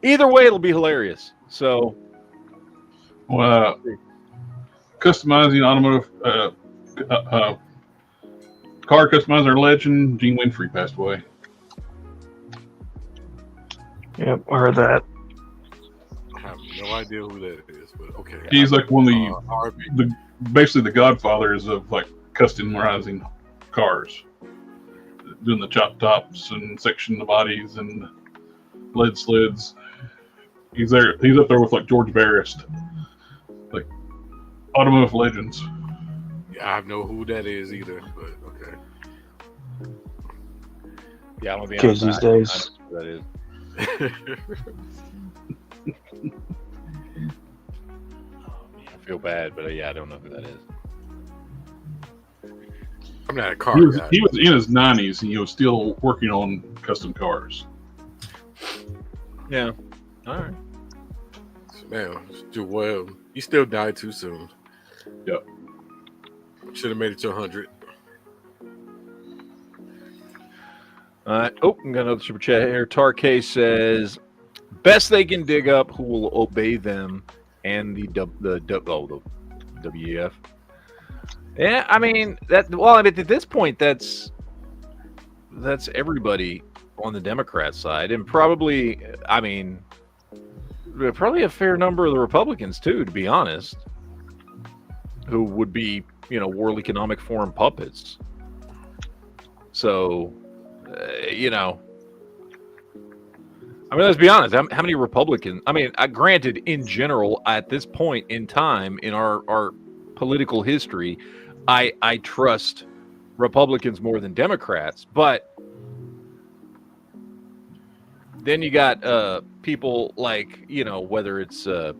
D: Either way, it'll be hilarious. So,
J: customizing automotive car customizer legend Gene Winfrey passed away.
G: Yep, I heard that.
F: I have no idea who that is, but okay.
J: He's like one of basically the godfathers of like customizing cars, doing the chop tops and sectioning the bodies and lead slids. He's there. He's up there with like George Barrist, like automotive legends.
F: Yeah, I have no who that is either, but okay.
D: Yeah, I'm gonna be
G: kids
D: honest.
G: these days.
D: I know who that is. I feel bad, but yeah, I don't know who that is.
F: I'm not a car guy.
J: He was in his 90s and he was still working on custom cars.
D: Yeah. All right.
F: Man, do well. He still died too soon.
J: Yep.
F: Should have made it to 100.
D: Oh, I'm got another super chat here. Tarkay says, "Best they can dig up who will obey them and the WEF." Yeah, I mean that. Well, I mean at this point, that's everybody on the Democrat side, and probably, I mean, probably a fair number of the Republicans too, to be honest, who would be, World Economic Forum puppets. So. I mean, let's be honest. How many Republicans? I mean, granted, in general, at this point in time in our political history, I trust Republicans more than Democrats. But then you got people like, whether it's Mitch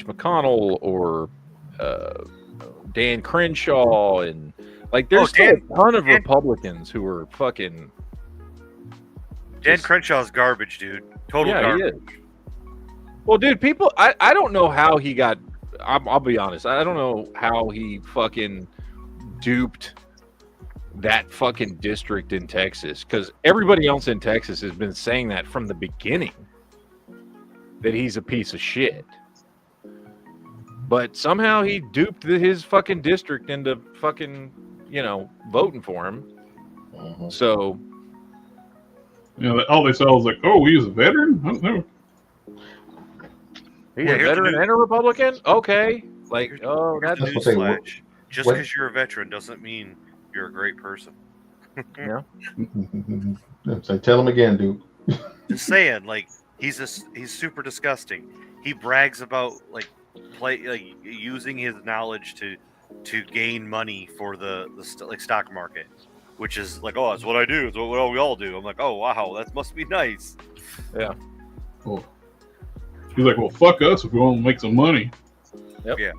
D: McConnell or Dan Crenshaw and. Like, there's still a ton of Republicans who are fucking.
E: Dan Crenshaw's garbage, dude. Total garbage.
D: He is. Well, dude, people, I don't know how he got. I'll be honest. I don't know how he fucking duped that fucking district in Texas, because everybody else in Texas has been saying that from the beginning, that he's a piece of shit. But somehow he duped his fucking district into fucking. Voting for him. So,
J: all they saw was like, "Oh, he's a veteran." I don't know.
D: He's a veteran and a Republican. Okay, like, that's
E: newsflash. Just because you're a veteran doesn't mean you're a great person.
D: Yeah.
H: So tell him again, dude.
E: Just saying, like he's super disgusting. He brags about using his knowledge to gain money for the stock market, which is like, oh, that's what I do. It's what we all do. I'm like, oh wow, that must be nice.
D: Yeah.
J: Cool. He's like, well, fuck us if we want to make some money.
D: Yep.
E: Yeah.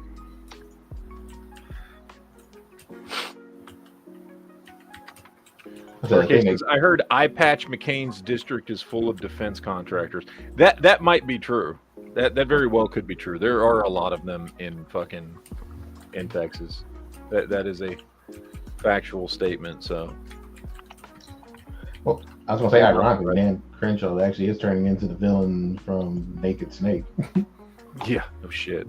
D: I heard Eye Patch McCain's district is full of defense contractors. That might be true. That very well could be true. There are a lot of them in Texas. That is a factual statement. So,
H: well, I was gonna say, ironically, Dan Crenshaw actually is turning into the villain from Naked Snake.
D: Yeah, no shit.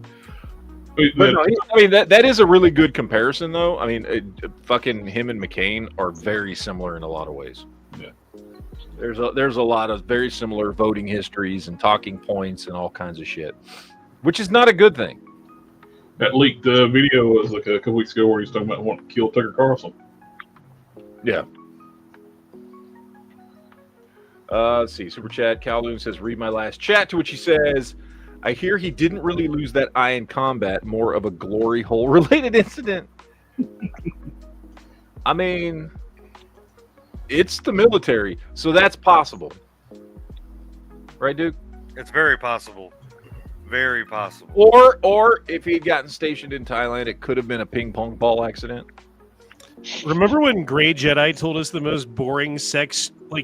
D: But no, I mean that is a really good comparison, though. I mean, fucking him and McCain are very similar in a lot of ways.
J: Yeah,
D: there's a lot of very similar voting histories and talking points and all kinds of shit, which is not a good thing.
J: That leaked video was like a couple weeks ago where he's talking about wanting to kill Tucker Carlson.
D: Yeah. Let's see. Super chat. Calhoun says, "Read my last chat," to which he says, "I hear he didn't really lose that eye in combat, more of a glory hole related incident." I mean, it's the military, so that's possible. Right, Duke?
E: It's very possible. Very possible.
D: Or if he had gotten stationed in Thailand, it could have been a ping pong ball accident.
I: Remember when Grey Jedi told us the most boring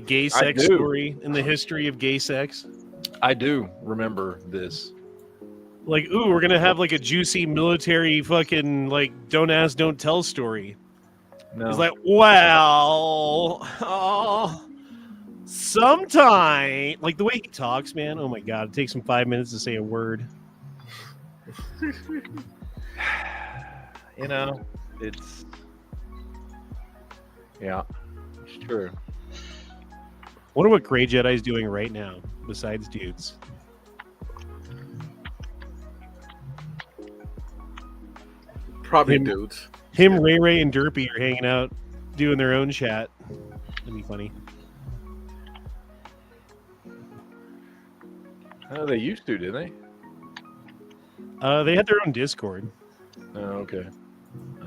I: gay sex story in the history of gay sex?
D: I do remember this.
I: Like, ooh, we're gonna have like a juicy military fucking don't ask, don't tell story.
D: No.
I: He's like, well, sometime, like the way he talks, man. Oh my god, it takes him 5 minutes to say a word.
D: It's true.
I: Wonder what Grey Jedi's doing right now besides dudes.
F: Probably dudes.
I: Him, Ray, and Derpy are hanging out, doing their own chat. That'd be funny.
D: Oh, they used to, didn't they?
I: They had their own Discord.
D: Oh, okay.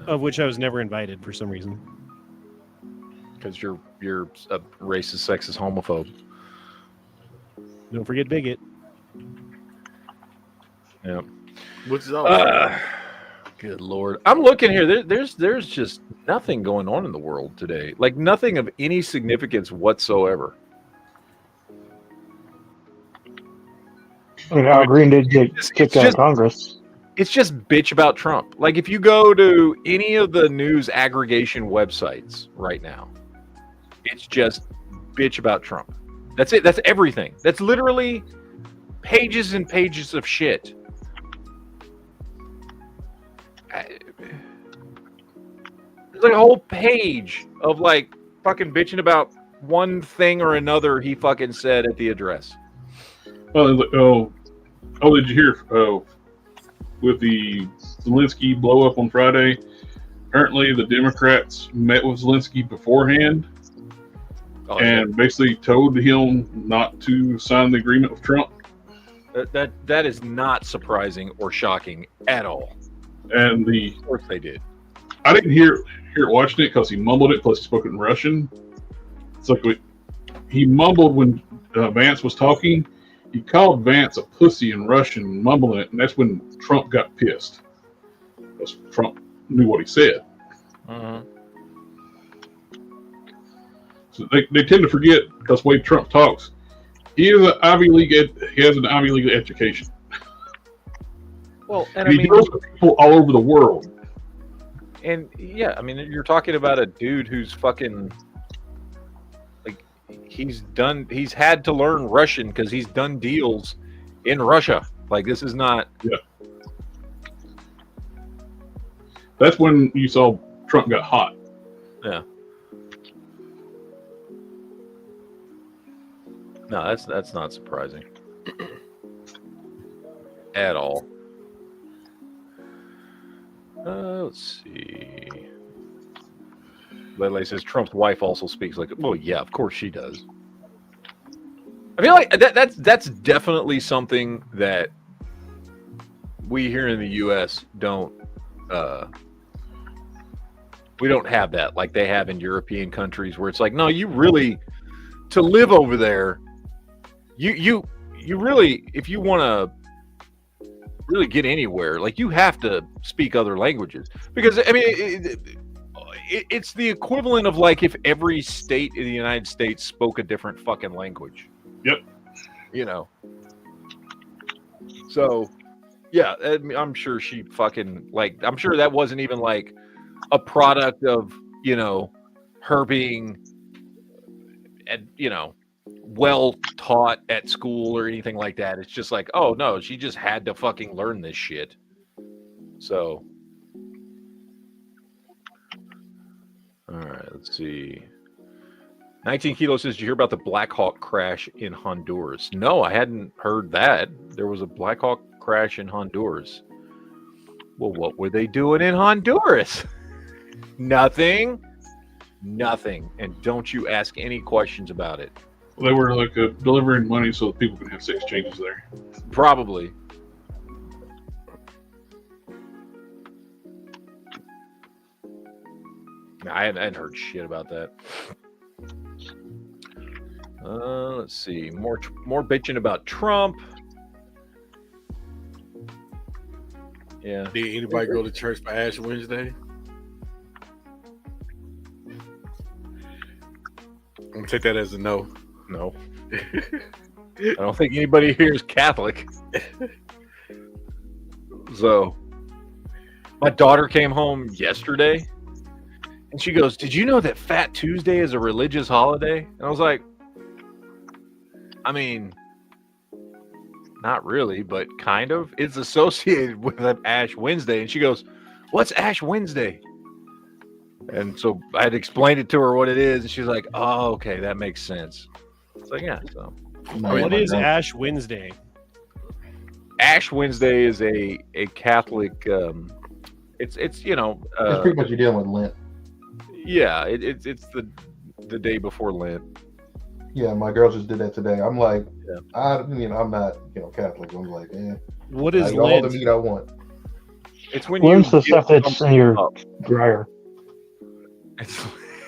I: Of which I was never invited for some reason.
D: Because you're a racist, sexist, homophobe.
I: Don't forget bigot.
D: Yeah.
F: Which is all.
D: Good Lord. I'm looking here. There's just nothing going on in the world today. Like nothing of any significance whatsoever.
G: I mean, Al Green did get kicked out of Congress.
D: It's just bitch about Trump. Like if you go to any of the news aggregation websites right now, it's just bitch about Trump. That's it. That's everything. That's literally pages and pages of shit. There's like a whole page of like fucking bitching about one thing or another he fucking said at the address.
J: Oh, did you hear? With the Zelensky blow up on Friday, apparently the Democrats met with Zelensky beforehand and basically told him not to sign the agreement with Trump.
D: That is not surprising or shocking at all.
J: And
D: of course they did.
J: I didn't hear it watching it because he mumbled it. Plus he spoke it in Russian. It's like he mumbled when Vance was talking. He called Vance a pussy in Russian, mumbling it, and that's when Trump got pissed. Because Trump knew what he said.
D: Uh-huh.
J: So they tend to forget because the way Trump talks. He has an Ivy League education.
D: Well, and
J: he deals with people all over the world.
D: And yeah, I mean, you're talking about a dude who's fucking like he's had to learn Russian because he's done deals in Russia. Like this is not.
J: Yeah. That's when you saw Trump got hot.
D: Yeah. No, that's not surprising at all. Let's see. Lele says Trump's wife also speaks like. Well, yeah, of course she does. I feel like that's definitely something that we here in the U.S. don't. We don't have that like they have in European countries where it's like, no, you really to live over there. You really, if you want to really get anywhere, like you have to speak other languages because I mean it's the equivalent of like if every state in the United States spoke a different fucking language.
J: Yep.
D: You know. So, yeah, I'm sure she fucking like. I'm sure that wasn't even like a product of her being, well taught at school or anything like that. It's just like, oh no, she just had to fucking learn this shit. So, all right, let's see. 19 Kilo says, did you hear about the Black Hawk crash in Honduras? No, I hadn't heard that. There was a Black Hawk crash in Honduras. Well, what were they doing in Honduras? Nothing. And don't you ask any questions about it.
J: They were like delivering money so that people can have sex changes there.
D: Probably. I hadn't heard shit about that. Let's see. More bitching about Trump. Yeah.
F: Did anybody go to church for Ash Wednesday? I'm gonna take that as a no.
D: No. I don't think anybody here is Catholic. So, my daughter came home yesterday, and she goes, "Did you know that Fat Tuesday is a religious holiday?" And I was like, I mean, not really, but kind of. It's associated with Ash Wednesday. And she goes, "What's Ash Wednesday?" And so I had explained it to her what it is, and she's like, "Oh, okay, that makes sense." It's like, yeah. So,
I: what is Ash Wednesday?
D: Ash Wednesday is a Catholic. It's
H: it's pretty much you're dealing with Lent.
D: Yeah, it's the day before Lent.
H: Yeah, my girl just did that today. I'm like, I'm not Catholic. I'm like,
I: what is Lent?
H: All the meat I want.
D: It's when
G: Lent's the stuff that's in your dryer.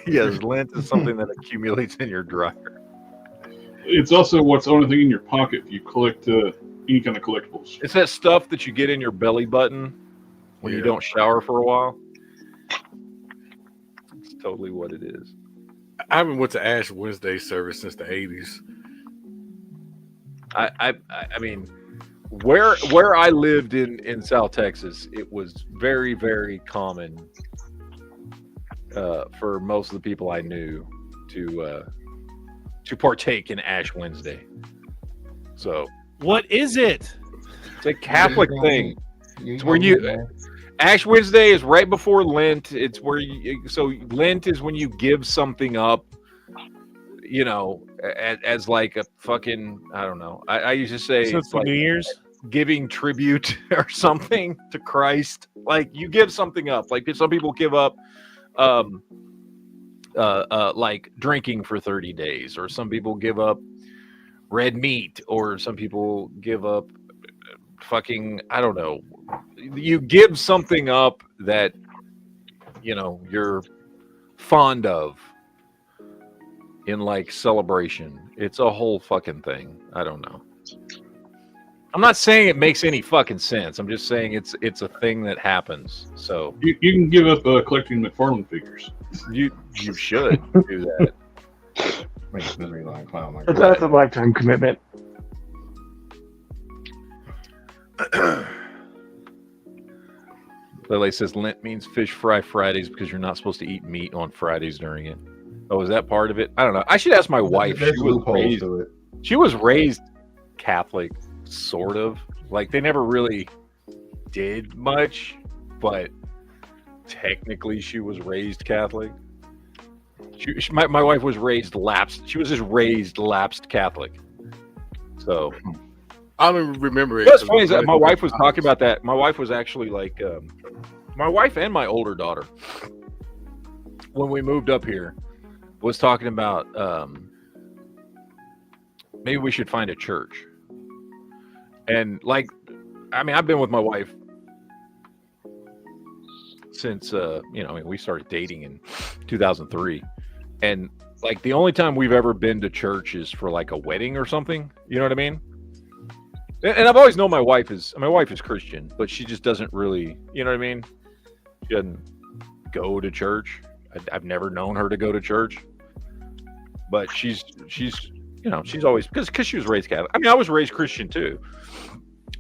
D: Yes, lint is something that accumulates in your dryer.
J: It's also what's the only thing in your pocket if you collect any kind of collectibles.
D: It's that stuff that you get in your belly button when you don't shower for a while. It's totally what it is.
F: I haven't went to Ash Wednesday service since the 80s.
D: I mean, where I lived in South Texas, it was very, very common for most of the people I knew to partake in Ash Wednesday. So,
I: what is it?
D: It's a Catholic thing. It's where Ash Wednesday is right before Lent. It's where so Lent is when you give something up, you know, as like a fucking, I don't know. I used to say
I: so it's
D: like
I: New Year's
D: giving tribute or something to Christ. Like you give something up. Like some people give up like drinking for 30 days, or some people give up red meat, or some people give up fucking, I don't know. You give something up that, you know, you're fond of in like celebration. It's a whole fucking thing. I don't know. I'm not saying it makes any fucking sense. I'm just saying it's a thing that happens. So
J: you can give up collecting McFarlane figures.
D: You should do that.
G: That's a lifetime commitment.
D: Lily says Lent means fish fry Fridays because you're not supposed to eat meat on Fridays during it. Oh, is that part of it? I don't know. I should ask my wife. She was raised Catholic, sort of. Like they never really did much, but technically she was raised Catholic. My wife was raised lapsed. She was just raised lapsed Catholic. So
F: I don't remember it.
D: What's funny is that my wife was talking about that. My wife was actually like, my wife and my older daughter, when we moved up here, was talking about maybe we should find a church. And like, I mean, I've been with my wife since, you know, we started dating in 2003. And like the only time we've ever been to church is for like a wedding or something. You know what I mean? And I've always known my wife is Christian, but she just doesn't really, you know what I mean? She doesn't go to church. I've never known her to go to church, but she's, you know, she's always, because she was raised Catholic. I mean, I was raised Christian too,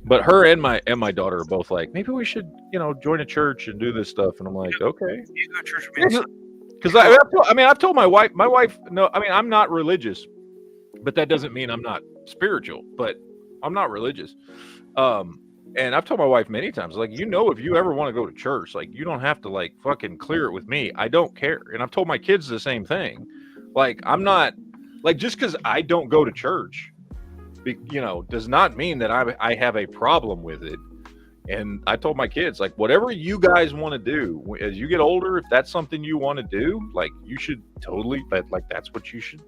D: but her and my daughter are both like, maybe we should, you know, join a church and do this stuff. And I'm like, okay.
E: You go to church with me.
D: Because I've told my wife, no, I mean, I'm not religious, but that doesn't mean I'm not spiritual, but I'm not religious. And I've told my wife many times, like, you know, if you ever want to go to church, like, you don't have to like fucking clear it with me. I don't care. And I've told my kids the same thing. Like, I'm not like, just because I don't go to church, you know, does not mean that I have a problem with it. And I told my kids, like, whatever you guys want to do as you get older, if that's something you want to do, like, you should totally, but like, that's what you should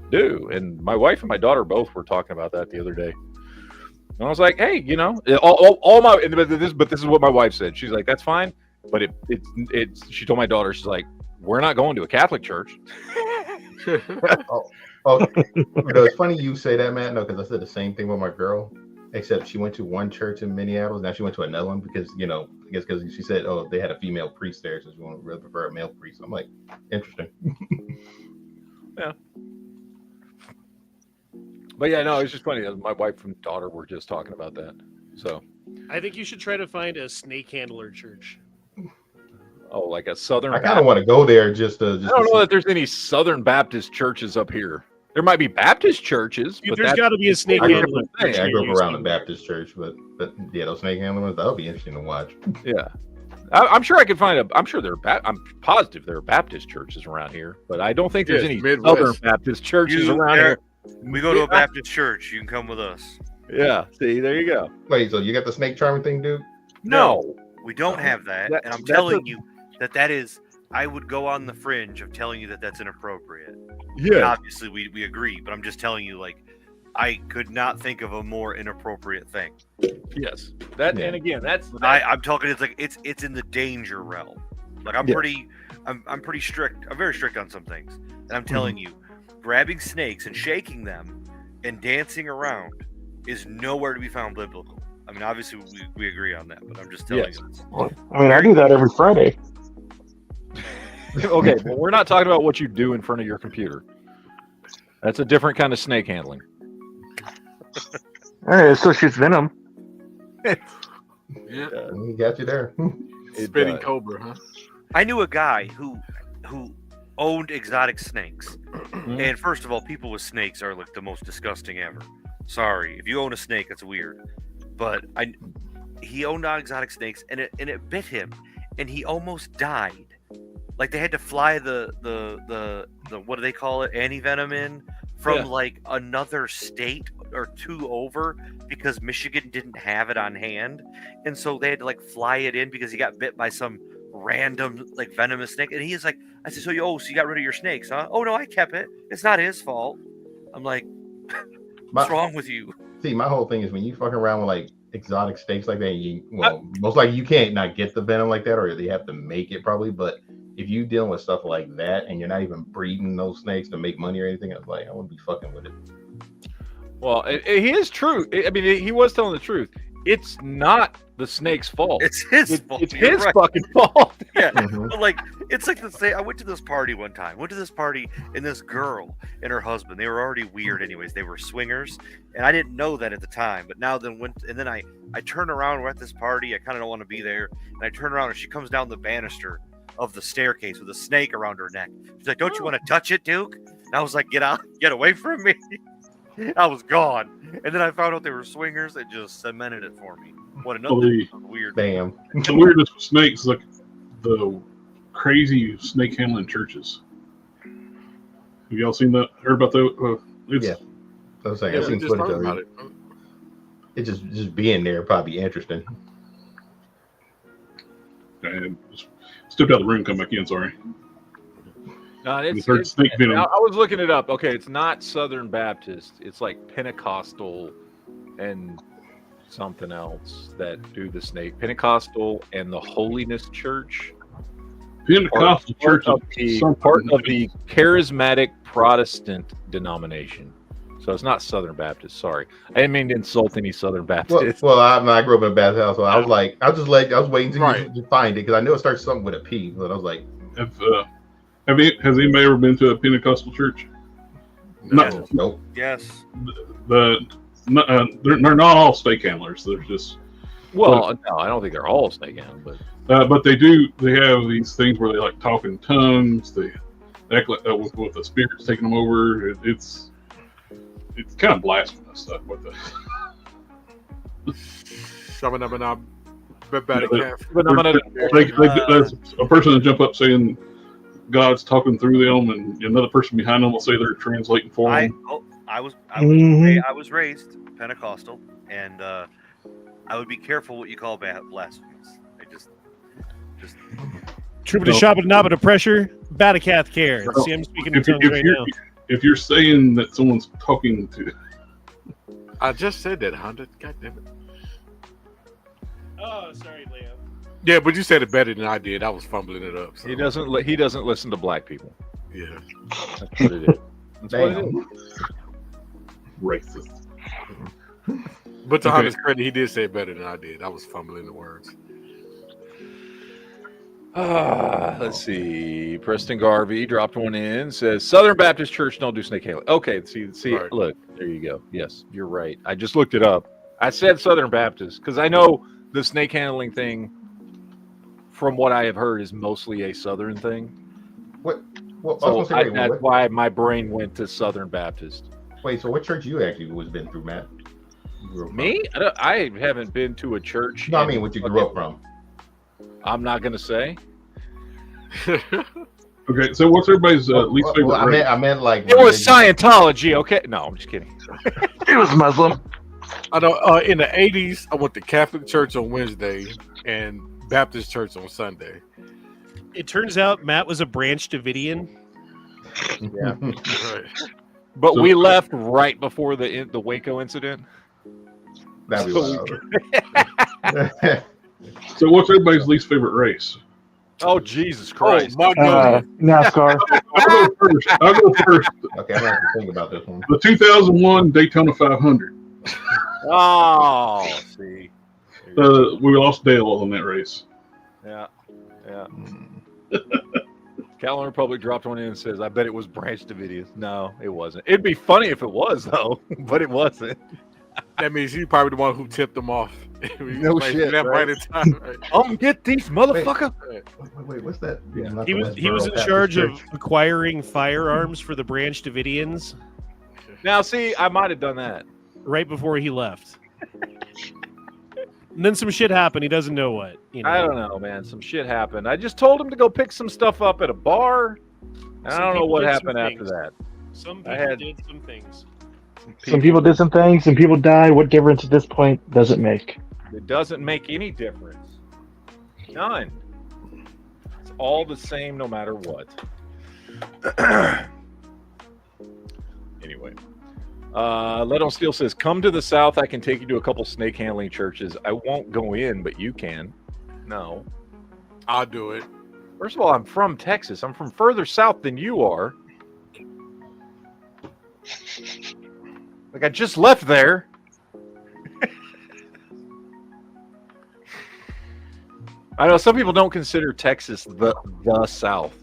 D: do. And my wife and my daughter both were talking about that the other day. And I was like, hey, you know, but this is what my wife said. She's like, that's fine. But she told my daughter, she's like, we're not going to a Catholic church.
H: You know, it's funny you say that, man. No, because I said the same thing with my girl, except she went to one church in Minneapolis. Now she went to another one because, you know, I guess because she said, oh, they had a female priest there, so she would really prefer a male priest. I'm like, interesting.
D: Yeah. But yeah, no, it's just funny. My wife and daughter were just talking about that. So
I: I think you should try to find a snake handler church.
D: Oh, like a Southern.
H: I kind of want to go there just
D: I don't know that there's any Southern Baptist churches up here. There might be Baptist churches, but
I: there's got to be a snake handler.
H: I grew up around the Baptist church, but yeah, those snake handler ones, that'll be interesting to watch.
D: Yeah, I'm sure I could find I'm sure I'm positive there are Baptist churches around here, but I don't think there's any
F: Midwest.
D: Southern Baptist churches around here.
E: We go to a Baptist church. You can come with us.
D: Yeah, see, there you go.
H: Wait, so you got the snake charming thing, dude?
D: No,
E: we don't have that. And I'm telling you that is, I would go on the fringe of telling you that that's inappropriate.
D: Yeah.
E: And obviously, we agree, but I'm just telling you, like, I could not think of a more inappropriate thing.
D: Yes, and again, that's
E: I'm talking. It's like it's in the danger realm. Like I'm pretty strict. I'm very strict on some things, and I'm telling you, grabbing snakes and shaking them and dancing around is nowhere to be found biblical. I mean, obviously we agree on that, but I'm just telling you.
G: I mean, I do that every Friday.
D: Okay, well, we're not talking about what you do in front of your computer. That's a different kind of snake handling.
G: It still shoots venom.
F: Yeah,
H: He got you there.
F: spitting cobra, huh?
E: I knew a guy who owned exotic snakes, and first of all, people with snakes are like the most disgusting ever. Sorry, if you own a snake, that's weird. But he owned exotic snakes, and it bit him, and he almost died. Like they had to fly the what do they call it, anti-venom in from like another state or two over because Michigan didn't have it on hand, and so they had to like fly it in because he got bit by some random like venomous snake. And he's like, I said, so you got rid of your snakes, huh? Oh no, I kept it. It's not his fault. I'm like, what's wrong with you?
H: See, my whole thing is when you fucking around with like exotic snakes like that, most likely you can't not get the venom like that, or they have to make it probably. But if you dealing with stuff like that and you're not even breeding those snakes to make money or anything, I was like, I wouldn't be fucking with it.
D: Well, he is true. I mean, he was telling the truth. It's not the snake's fault.
E: It's his fault.
D: It's his fucking fault.
E: Yeah, but like it's like the same. I went to this party one time. And this girl and her husband, they were already weird anyways. They were swingers, and I didn't know that at the time. But now then I turn around. We're at this party. I kind of don't want to be there, and I turn around and she comes down the banister of the staircase with a snake around her neck. She's like, "Don't you want to touch it, Duke?" And I was like, "Get out, get away from me." I was gone, and then I found out they were swingers. It just cemented it for me. What another weird.
H: Damn.
J: The weirdest with snakes is like the crazy snake handling churches. Have y'all seen that? Heard about that?
H: Yeah. I was saying, I've seen footage of it. It just being there probably interesting.
J: And stepped out of the room, come back in. Sorry.
D: No, I was looking it up. Okay, it's not Southern Baptist. It's like Pentecostal and something else that do the snake. Pentecostal and the Holiness Church.
J: Pentecostal church
D: is part of the charismatic Protestant denomination. So it's not Southern Baptist. Sorry, I didn't mean to insult any Southern Baptists.
H: Well, I grew up in a Baptist house, so I was like, I was waiting to find it because I knew it starts something with a P, but I was like,
J: has anybody ever been to a Pentecostal church?
H: No. Nope.
E: Yes.
J: They're not all snake handlers. They're just.
D: Well, no, I don't think they're all snake handlers,
J: but they do. They have these things where they like talk in tongues. They act like with the spirits taking them over. It's kind of blasphemous stuff with it. There's a person that jump up saying God's talking through them, and another person behind them will say they're translating for them.
E: I was raised Pentecostal, and I would be careful what you call blasphemous. I just
I: Trooper to shop and knob at a pressure, Batakath care. See, I'm speaking in tongues right now.
J: If you're saying that someone's talking to,
F: I just said that, Honda. God damn it.
I: Oh, sorry, Leo.
F: Yeah, but you said it better than I did. I was fumbling it up. So.
D: He doesn't listen to black people.
F: Yeah,
D: that's what it is. That's what it is.
J: Racist.
F: But to Honda's credit, he did say it better than I did. I was fumbling the words.
D: Let's see. Preston Garvey dropped one in. Says Southern Baptist Church don't do snake handling. Okay, see. Right. Look, there you go. Yes, you're right. I just looked it up. I said Southern Baptist because I know the snake handling thing, from what I have heard, is mostly a Southern thing.
H: What?
D: That's why my brain went to Southern Baptist.
H: Wait, so what church you actually was been through, Matt?
D: Me? I haven't been to a church.
H: No, I mean, what you grew up from.
D: I'm not going to say.
J: Okay, so what's everybody's least favorite race?
H: I meant like...
D: It was Scientology, okay? No, I'm just kidding.
G: It was Muslim.
F: I know in the 80s, I went to Catholic church on Wednesday and Baptist church on Sunday.
I: It turns out Matt was a Branch Davidian.
D: Yeah. Right. But we left right before the Waco incident.
H: That'd be wild.
J: So what's everybody's least favorite race?
D: Oh, Jesus Christ.
G: NASCAR.
J: I'll go first.
H: Okay, I have to think about this one.
J: The 2001 Daytona 500.
D: Oh, see.
J: We lost Dale on that race.
D: Yeah. Calhoun Republic dropped one in and says, I bet it was Branch Davidius. No, it wasn't. It'd be funny if it was, though, but it wasn't.
F: That means he's probably the one who tipped them off.
D: No shit, right?
F: Right in time, right?
D: Get these motherfucker.
H: Wait, what's that?
D: Yeah.
I: He was in charge of acquiring firearms for the Branch Davidians.
D: Now, see, I might have done that.
I: Right before he left. And then some shit happened. He doesn't know what. You know?
D: I don't know, man. Some shit happened. I just told him to go pick some stuff up at a bar. And I don't know what happened after that.
I: Some people did some things.
G: Some people did some things, some people died. What difference at this point does it make?
D: It doesn't make any difference. None. It's all the same no matter what. Anyway. Let on Steel says, come to the South. I can take you to a couple snake handling churches. I won't go in, but you can. No.
F: I'll do it.
D: First of all, I'm from Texas. I'm from further south than you are. Like, I just left there. I know some people don't consider Texas the South.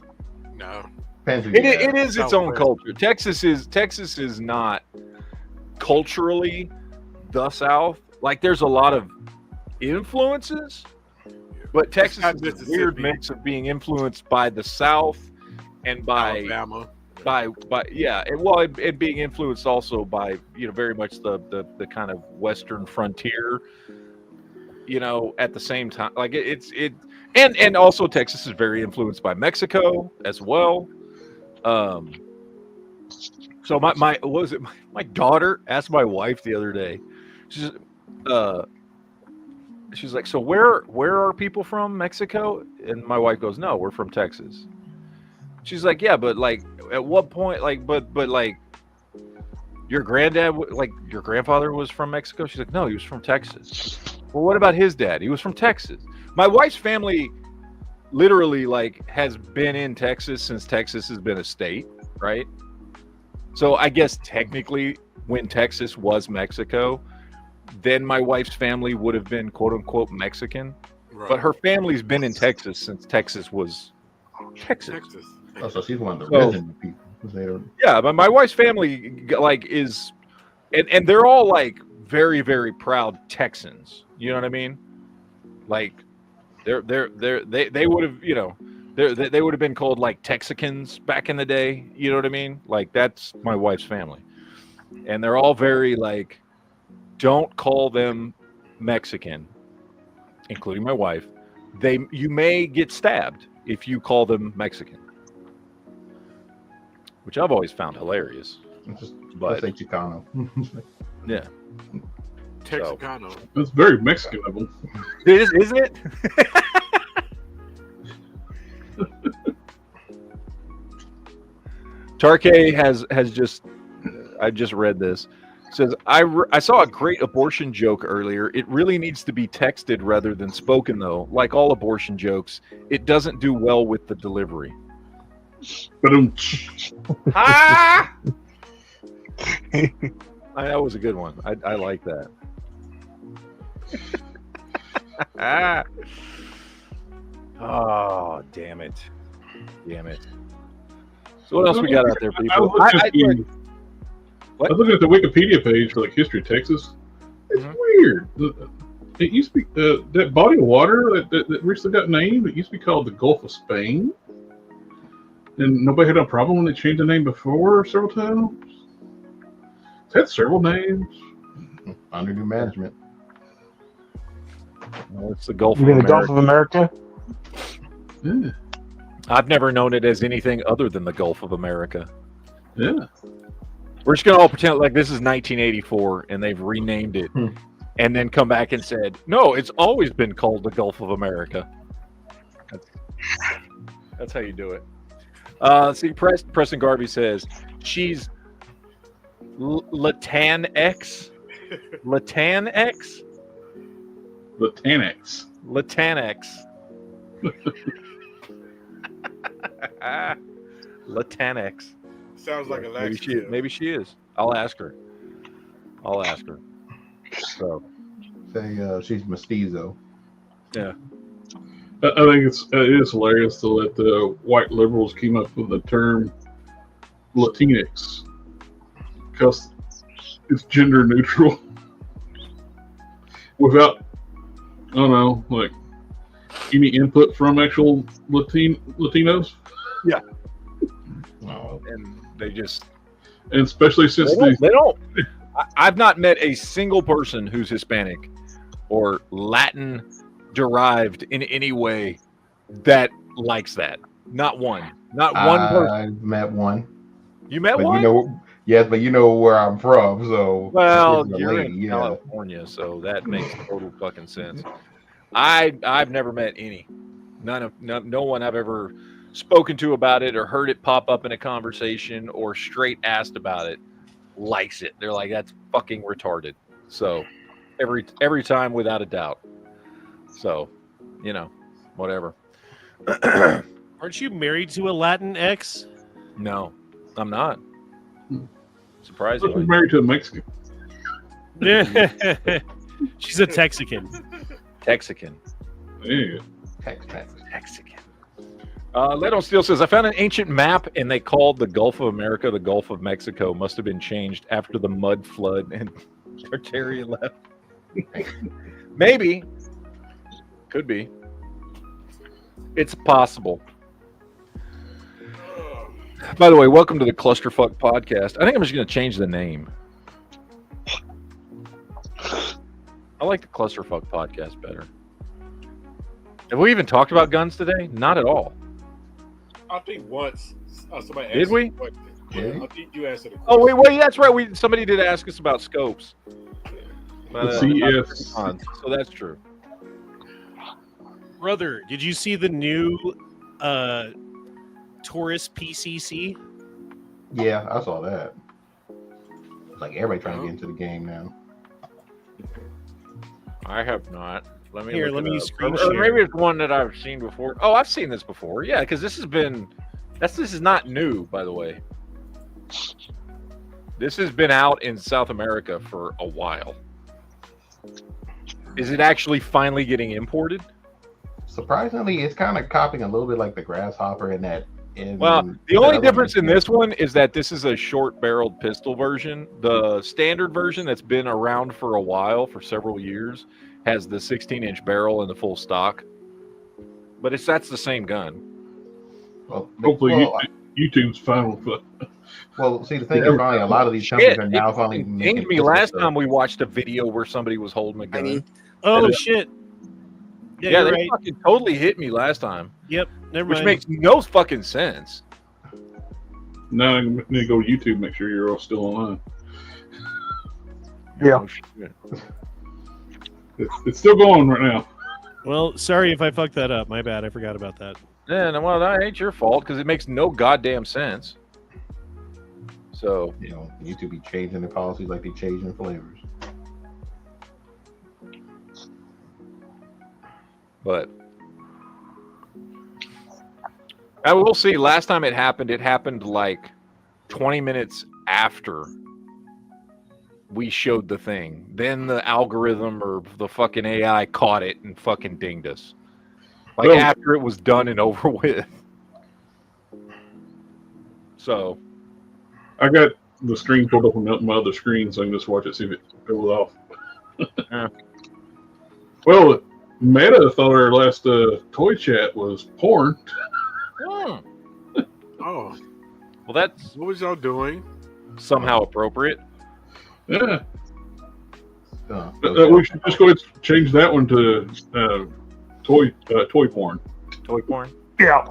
F: No.
D: It is its own culture. Texas is not culturally the South. Like, there's a lot of influences, but Texas is a weird mix of being influenced by the South and by
F: Alabama.
D: It being influenced also by, very much the kind of Western frontier, at the same time. Like and also Texas is very influenced by Mexico as well. So my daughter asked my wife the other day. She's like, so where are people from Mexico? And my wife goes, no, we're from Texas. She's like, yeah, but like, at what point, like, but like, your grandfather was from Mexico? She's like, no, he was from Texas. Well, what about his dad? He was from Texas. My wife's family literally has been in Texas since Texas has been a state, right? So I guess technically when Texas was Mexico, then my wife's family would have been quote unquote Mexican. Right. But her family's been in Texas since Texas was Texas.
H: Oh, so she's one of the resident people.
D: Yeah, but my wife's family is, and they're all very, very proud Texans. You know what I mean? Like, they would have, they would have been called Texicans back in the day. You know what I mean? Like, that's my wife's family, and they're all very don't call them Mexican, including my wife. You may get stabbed if you call them Mexican, which I've always found hilarious. But
H: say Chicano.
D: Yeah.
F: Texicano.
J: That's very Mexican of them.
D: Isn't it? Tarkay has just, I just read this. Says, I saw a great abortion joke earlier. It really needs to be texted rather than spoken, though. Like all abortion jokes, it doesn't do well with the delivery. Ah! That was a good one. I like that. Oh, damn it. So what else we got out there, people?
J: I was looking at the Wikipedia page for history of Texas. It's weird. It used to be that body of water that recently got named. It used to be called the Gulf of Spain, and nobody had a problem when they changed the name before several times. It's had several names
H: under new management.
D: Well, it's the Gulf.
G: You mean the Gulf of America?
J: Yeah.
D: I've never known it as anything other than the Gulf of America.
J: Yeah.
D: We're just gonna all pretend like this is 1984 and they've renamed it, and then come back and said, "No, it's always been called the Gulf of America." That's how you do it. See, Preston Garvey says she's Latinx. Latinx.
J: Latinx.
D: Latinx. Latinx.
F: Sounds like a
D: maybe she is. I'll ask her. So
H: say she's mestizo.
D: Yeah.
J: I think it is hilarious though that the white liberals came up with the term Latinx because it's gender neutral without, I don't know, like any input from actual Latinos.
D: Yeah.
H: Oh.
D: And they just,
J: and especially since
D: they don't. I've not met a single person who's Hispanic or Latin derived in any way that likes that. Not one. Not one person.
H: I've met one.
D: You met
H: but
D: one?
H: Yes, but you know where I'm from, so
D: well, you're in California, so that makes total fucking sense. I've never met any. No one I've ever spoken to about it or heard it pop up in a conversation or straight asked about it likes it. They're like, that's fucking retarded. So every time without a doubt. So, whatever.
I: Aren't you married to a Latin ex?
D: No, I'm not. Surprisingly.
J: I'm married to a Mexican.
I: She's a Texican.
D: Texican.
J: Yeah.
D: Texican. Leto Steele says, I found an ancient map and they called the Gulf of America the Gulf of Mexico. Must have been changed after the mud flood and Tartarian left. Maybe. Could be. It's possible. By the way, welcome to the Clusterfuck Podcast. I think I'm just going to change the name. I like the Clusterfuck Podcast better. Have we even talked about guns today? Not at all.
F: I think once somebody asked.
D: Did we?
F: Yeah, I think you answered it.
D: Oh, wait, that's right. Somebody did ask us about scopes.
J: Yes.
D: So that's true.
I: Brother, did you see the new Taurus PCC?
H: Yeah, I saw that. Like everybody trying to get into the game now.
D: I have not. Let me
I: screen
D: or
I: share.
D: maybe it's one that I've seen before. Oh, I've seen this before. Yeah, because this is not new, by the way. This has been out in South America for a while. Is it actually finally getting imported?
H: Surprisingly, it's kind of copying a little bit like the Grasshopper in that.
D: Well, the only difference in this one is that this is a short-barreled pistol version. The standard version that's been around for a while, for several years, has the 16-inch barrel and the full stock. But that's the same gun.
H: Well,
J: hopefully YouTube's fine with it.
H: Well, see, the thing is, finally, a lot of these companies are now finally making.
D: Me last time we watched a video where somebody was holding a gun.
I: Oh shit!
D: Yeah, they
I: right.
D: fucking totally hit me last time.
I: Yep, never
D: which
I: mind.
D: makes no fucking sense.
J: Now I need to go to YouTube, make sure you're all still online.
G: Yeah.
J: It's still going right now.
I: Well, sorry if I fucked that up. My bad. I forgot about that.
D: Yeah, well, that ain't your fault because it makes no goddamn sense. So,
H: YouTube be changing their policies like they changing flavors.
D: But I will see. Last time it happened like 20 minutes after we showed the thing. Then the algorithm or the fucking AI caught it and fucking dinged us. Like after it was done and over with. So
J: I got the screen pulled up on my other screen so I can just watch it, see if it goes off.
D: Yeah.
J: Well, Meta thought our last toy chat was porn.
F: Oh.
D: Well, that's
F: what was y'all doing?
D: Somehow appropriate.
J: Yeah. We should just go ahead and change that one to toy porn.
D: Toy porn?
G: Yeah.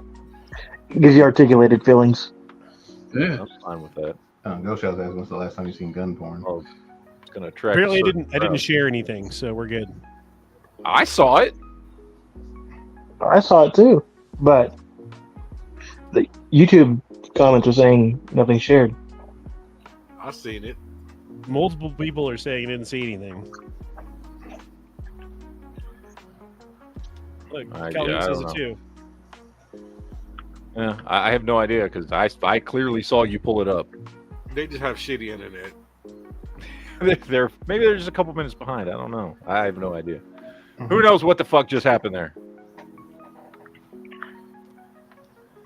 G: Gives you articulated feelings.
J: Yeah.
D: I'm fine with that.
H: Ghost Shell's asking when's the last time you seen gun porn?
D: Oh, it's gonna track.
I: Apparently, I didn't share anything, so we're good.
D: I saw it.
G: I saw it too, but the YouTube comments are saying nothing shared.
F: I seen it.
I: Multiple people are saying didn't see anything. Look, Calvin says it too.
D: Yeah, I have no idea because I clearly saw you pull it up.
F: They just have shitty internet.
D: Maybe they're just a couple minutes behind. I don't know. I have no idea. Who knows what the fuck just happened there?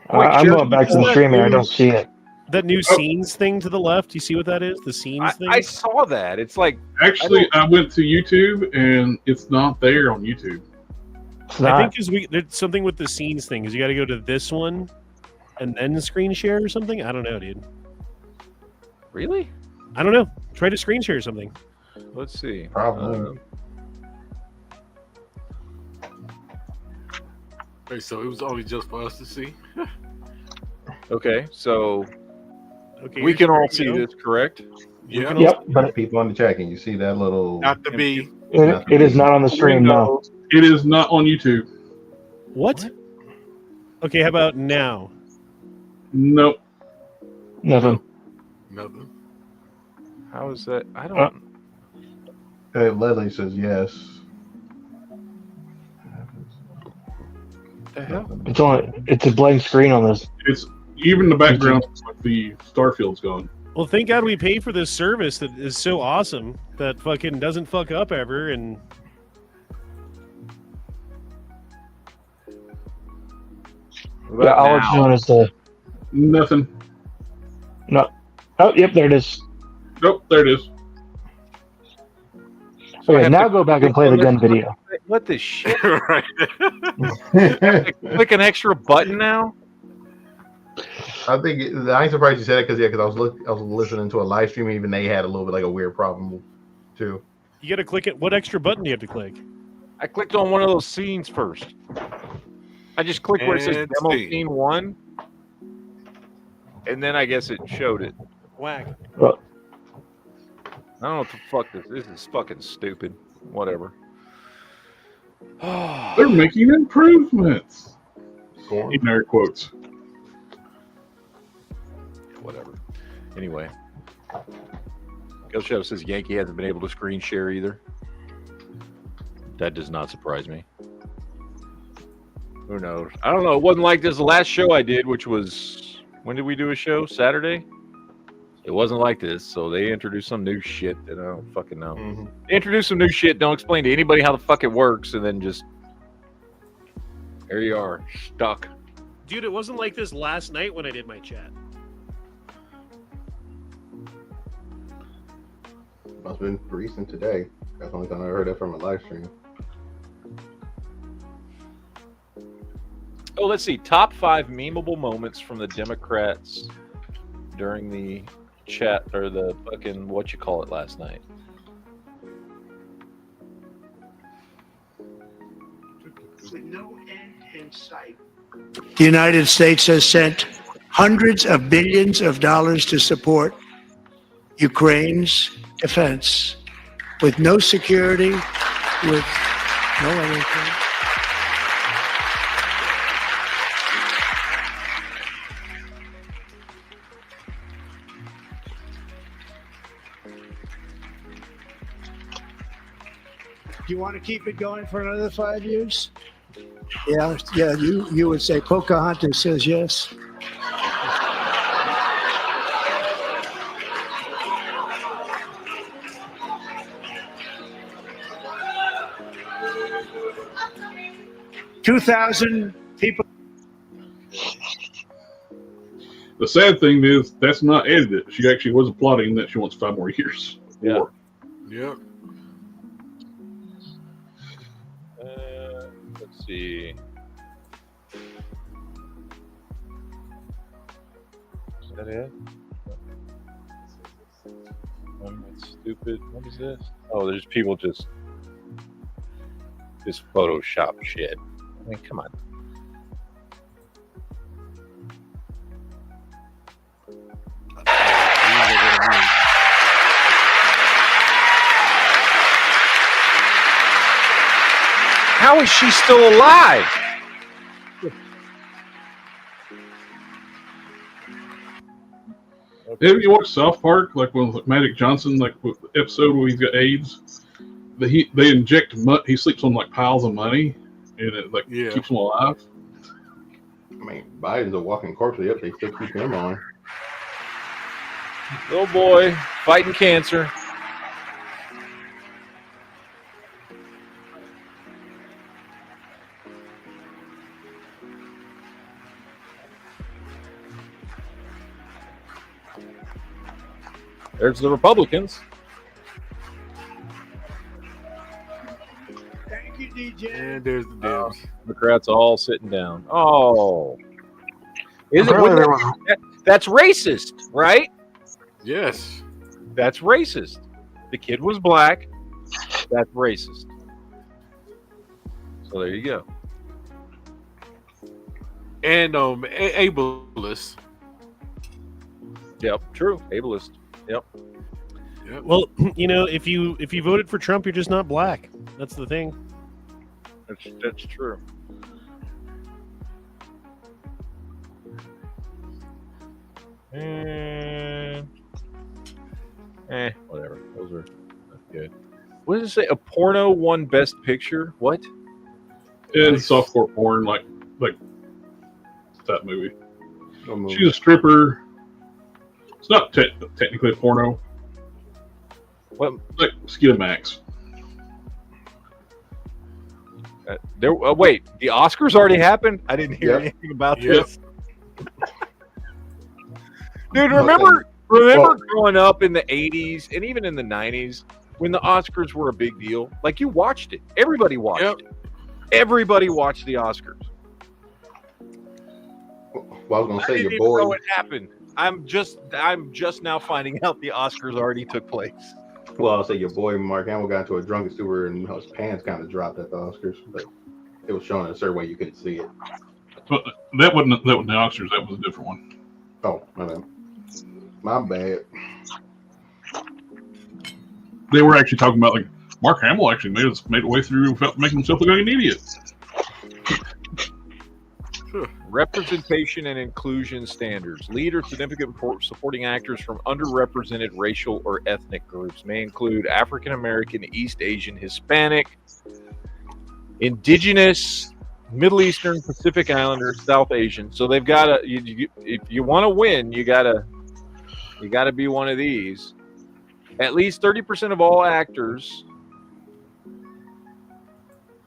G: I'm going back to the stream here. I don't see it.
I: That new scenes thing to the left. You see what that is? The scenes thing.
D: I saw that. It's like
J: actually, I went to YouTube and it's not there on YouTube.
I: I think because there's something with the scenes thing. Because you got to go to this one and then screen share or something. I don't know, dude.
D: Really?
I: I don't know. Try to screen share something.
D: Let's see.
H: Probably.
F: Hey, so it was only just for us to see.
D: Okay, so
I: okay,
D: we can all see this, correct?
F: Yeah.
G: Yep. But
H: People on the chat, can you see that little?
F: Not to be.
G: It is not on the stream. No.
J: It is not on YouTube.
I: What? Okay, how about now?
J: Nope.
G: Nothing.
F: Nothing.
D: How is that? I don't.
H: Hey, Leslie says yes.
D: The hell?
G: It's a blank screen on this.
J: It's even the background, like the Starfield's gone.
I: Well, thank God we pay for this service that is so awesome that fucking doesn't fuck up ever. And
G: Yeah, all it's doing is the
J: Nothing.
G: no. Oh, yep, there it is.
J: Nope, there it is.
G: Okay, now go back and play the gun video.
D: What the shit?
F: Right.
D: Click an extra button now?
H: I think I ain't surprised you said it because I was listening to a live stream. Even they had a little bit like a weird problem too.
I: you got to click it. What extra button do you have to click?
D: I clicked on one of those scenes first. I just clicked where it says
F: And
D: demo
F: see.
D: scene 1, and then I guess it showed it.
I: Whack.
G: Well,
D: I don't know what the fuck this is. This is fucking stupid. Whatever.
J: They're making improvements. In air quotes.
D: Whatever. Anyway. Ghost Shadow says Yankee hasn't been able to screen share either. That does not surprise me. Who knows? I don't know. It wasn't like this the last show I did, which was... When did we do a show? Saturday? It wasn't like this, so they introduced some new shit that I don't fucking know.
F: Mm-hmm.
D: They introduced some new shit, don't explain to anybody how the fuck it works, and then just... There you are, stuck.
I: Dude, it wasn't like this last night when I did my chat.
H: Must have been recent today. That's the only time I heard that from a live stream.
D: Oh, let's see. Top 5 memeable moments from the Democrats during the chat, or the fucking, what you call it, last night.
K: With no end in sight. The United States has sent hundreds of billions of dollars to support Ukraine's defense with no security, with no anything. You want to keep it going for another 5 years? Yeah, you would say Pocahontas says yes. $2,000 people.
J: The sad thing is that's not edited. She actually was plotting that she wants 5 more years.
D: Yeah.
J: More.
F: Yep.
D: Let's see. Is that it? It's stupid. What is this? Oh, there's people just Photoshop shit. I mean, come on. How is she still alive?
J: Have you watched South Park? Like when Magic Johnson, like the episode where he's got AIDS, they inject he sleeps on like piles of money, and it like keeps him alive.
H: I mean, Biden's a walking corpse. Yep, they still keep him on.
D: Little boy fighting cancer. There's the Republicans.
I: Thank you, DJ.
F: And there's the Dems.
D: Democrats all sitting down. Oh,
G: Apparently there was-
D: that's racist, right?
F: Yes.
D: That's racist. The kid was black. That's racist. So there you go.
F: And ableist.
D: Yep, true. Ableist. Yep.
I: Well, you know, if you voted for Trump, you're just not black. That's the thing.
D: That's true. Whatever. Those are good. What does it say? A porno won Best Picture? What?
J: And softcore porn, like that movie. She's a stripper. It's not technically a porno.
D: What?
J: Like Skeeta Max.
D: Wait, the Oscars already happened? I didn't hear anything about this. Dude, remember growing up in the 80s and even in the 90s when the Oscars were a big deal? Like, you watched it. Everybody watched it. Everybody watched the Oscars.
H: Well, I was gonna say
D: I didn't
H: your
D: even
H: boy.
D: know it happened. I'm just now finding out the Oscars already took place.
H: Well, I'll say your boy Mark Hamill got into a drunken stupor and his pants kind of dropped at the Oscars, but it was shown in a certain way you couldn't see it.
J: But that wasn't the Oscars. That was a different one.
H: Oh, my bad.
J: They were actually talking about, like, Mark Hamill actually made a way through making himself look like an idiot.
D: Representation and inclusion standards. Lead or significant supporting actors from underrepresented racial or ethnic groups may include African American, East Asian, Hispanic, Indigenous, Middle Eastern, Pacific Islanders, South Asian. So they've got to. If you want to win, you gotta be one of these. At least 30% of all actors.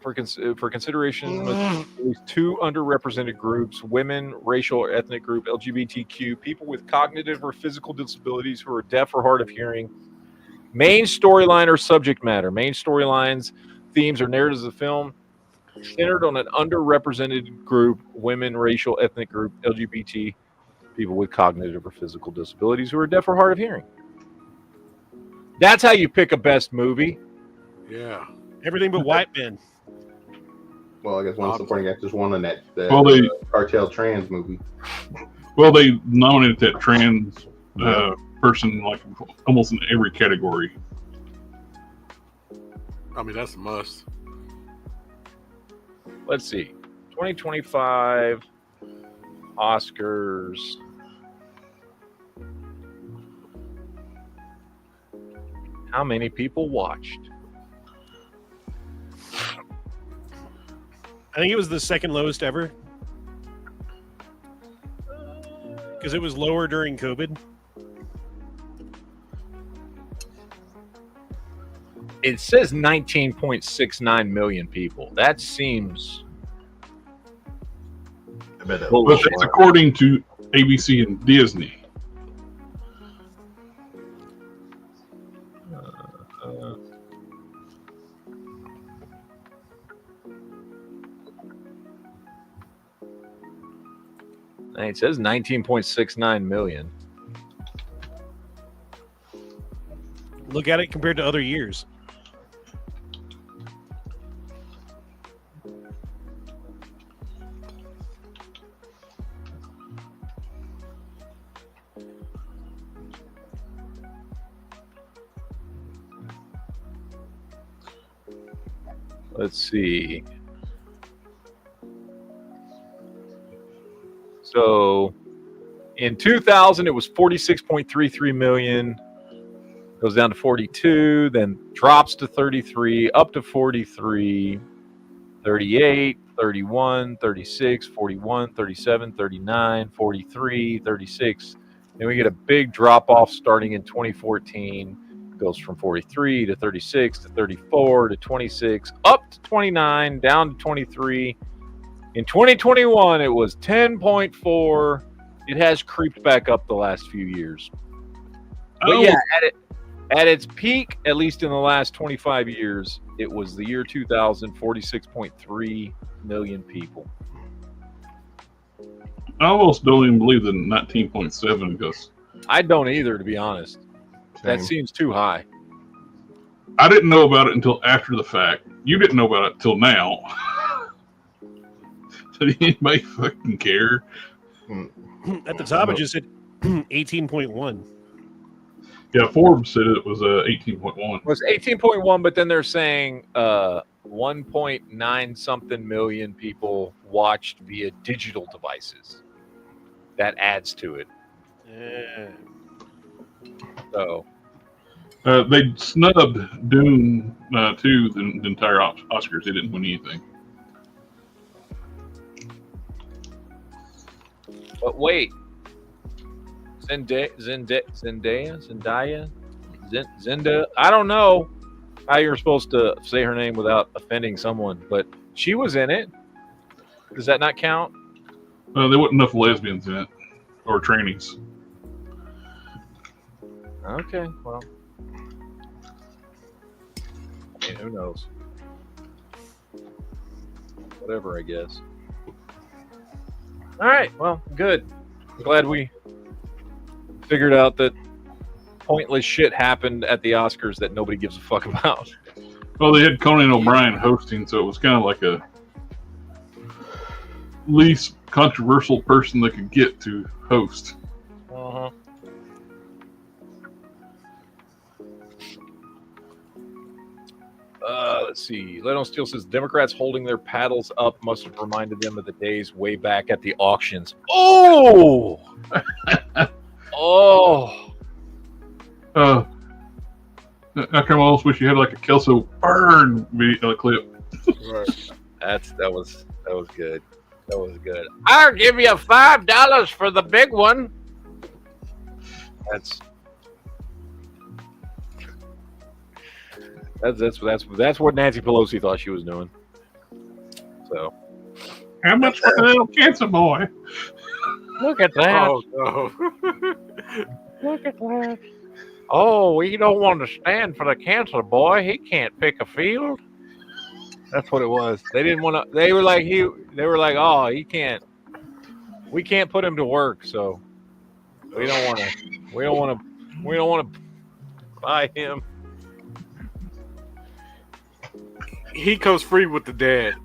D: For consideration, with at least two underrepresented groups: women, racial or ethnic group, LGBTQ, people with cognitive or physical disabilities who are deaf or hard of hearing. Main storyline or subject matter. Main storylines, themes, or narratives of the film centered on an underrepresented group: women, racial, ethnic group, LGBT, people with cognitive or physical disabilities who are deaf or hard of hearing. That's how you pick a best movie.
F: Yeah.
I: Everything but white men.
H: Well, I guess one of the supporting actors won on that cartel trans movie.
J: Well, they nominated that trans person like almost in every category.
F: I mean, that's a must.
D: Let's see. 2025 Oscars. How many people watched?
I: I think it was the second lowest ever. Because it was lower during COVID.
D: It says 19.69 million people. That seems...
J: But that's according to ABC and Disney.
D: It says 19.69 million.
I: Look at it compared to other years.
D: Let's see. So in 2000, it was 46.33 million. Goes down to 42, then drops to 33, up to 43, 38, 31, 36, 41, 37, 39, 43, 36. Then we get a big drop off starting in 2014. Goes from 43 to 36 to 34 to 26, up to 29, down to 23. In 2021, it was 10.4. It has creeped back up the last few years. But yeah, at its peak, at least in the last 25 years, it was the year 2000, 46.3 million people.
J: I almost don't even believe the 19.7 because
D: I don't either, to be honest. That seems too high.
J: I didn't know about it until after the fact. You didn't know about it till now. Did anybody fucking care?
I: At the top, it just said 18.1.
J: Yeah, Forbes said it was 18.1.
D: It was 18.1, but then they're saying 1.9 something million people watched via digital devices. That adds to it.
I: Yeah.
D: So
J: they snubbed Dune too the entire Oscars. They didn't win anything.
D: But wait, Zendaya. I don't know how you're supposed to say her name without offending someone, but she was in it. Does that not count?
J: There wasn't enough lesbians in it or trannies.
D: Okay, well, I mean, who knows? Whatever, I guess. All right, well, good. I'm glad we figured out that pointless shit happened at the Oscars that nobody gives a fuck about.
J: Well, they had Conan O'Brien hosting, so it was kind of like a least controversial person they could get to host.
D: Uh-huh. Let's see. Leno Steele says Democrats holding their paddles up must have reminded them of the days way back at the auctions. Oh! Oh!
J: I kind of almost wish you had like a Kelso burn video clip.
D: Right. That was good. That was good. I'll give you $5 for the big one. That's what Nancy Pelosi thought she was doing. So,
J: how much for the little cancer boy?
D: Look at that!
F: Oh no!
D: Look at that! Oh, we don't want to stand for the cancer boy. He can't pick a field. That's what it was. They didn't want to. They were like oh, he can't. We can't put him to work, so we don't want to. We don't want to buy him.
F: He comes free with the dad.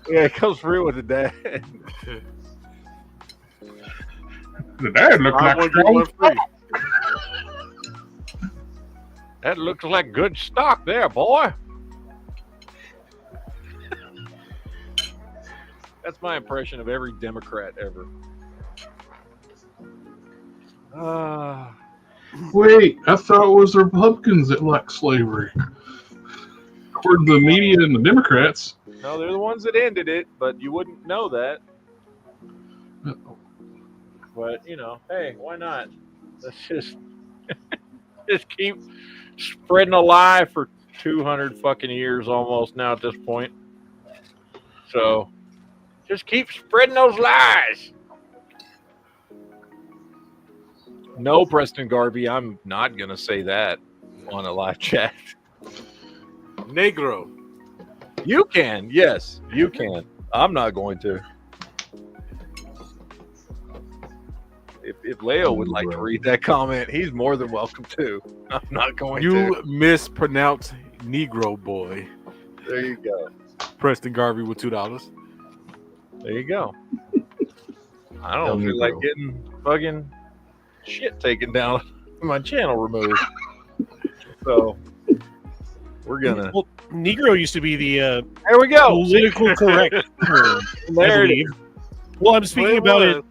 D: Yeah, he comes free with the dad.
J: The dad looked like strong.
D: That looks like good stock there, boy. That's my impression of every Democrat ever.
J: Wait, I thought it was the Republicans that liked slavery. According to the media and the Democrats.
D: No, they're the ones that ended it, but you wouldn't know that. But, hey, why not? Let's just keep spreading a lie for 200 fucking years almost now at this point. So, just keep spreading those lies. No, Preston Garvey, I'm not going to say that on a live chat.
F: Negro.
D: You can. Yes, you can. I'm not going to. If Leo would like to read that comment, he's more than welcome to. I'm not going to.
F: You mispronounce Negro boy.
D: There you go.
F: Preston Garvey with $2.
D: There you go. I don't feel like getting fucking shit taken down, my channel removed. So we're gonna.
I: Well, Negro used to be the
D: there we go.
I: Political correct term.
D: There it is.
I: Well, I'm speaking about it,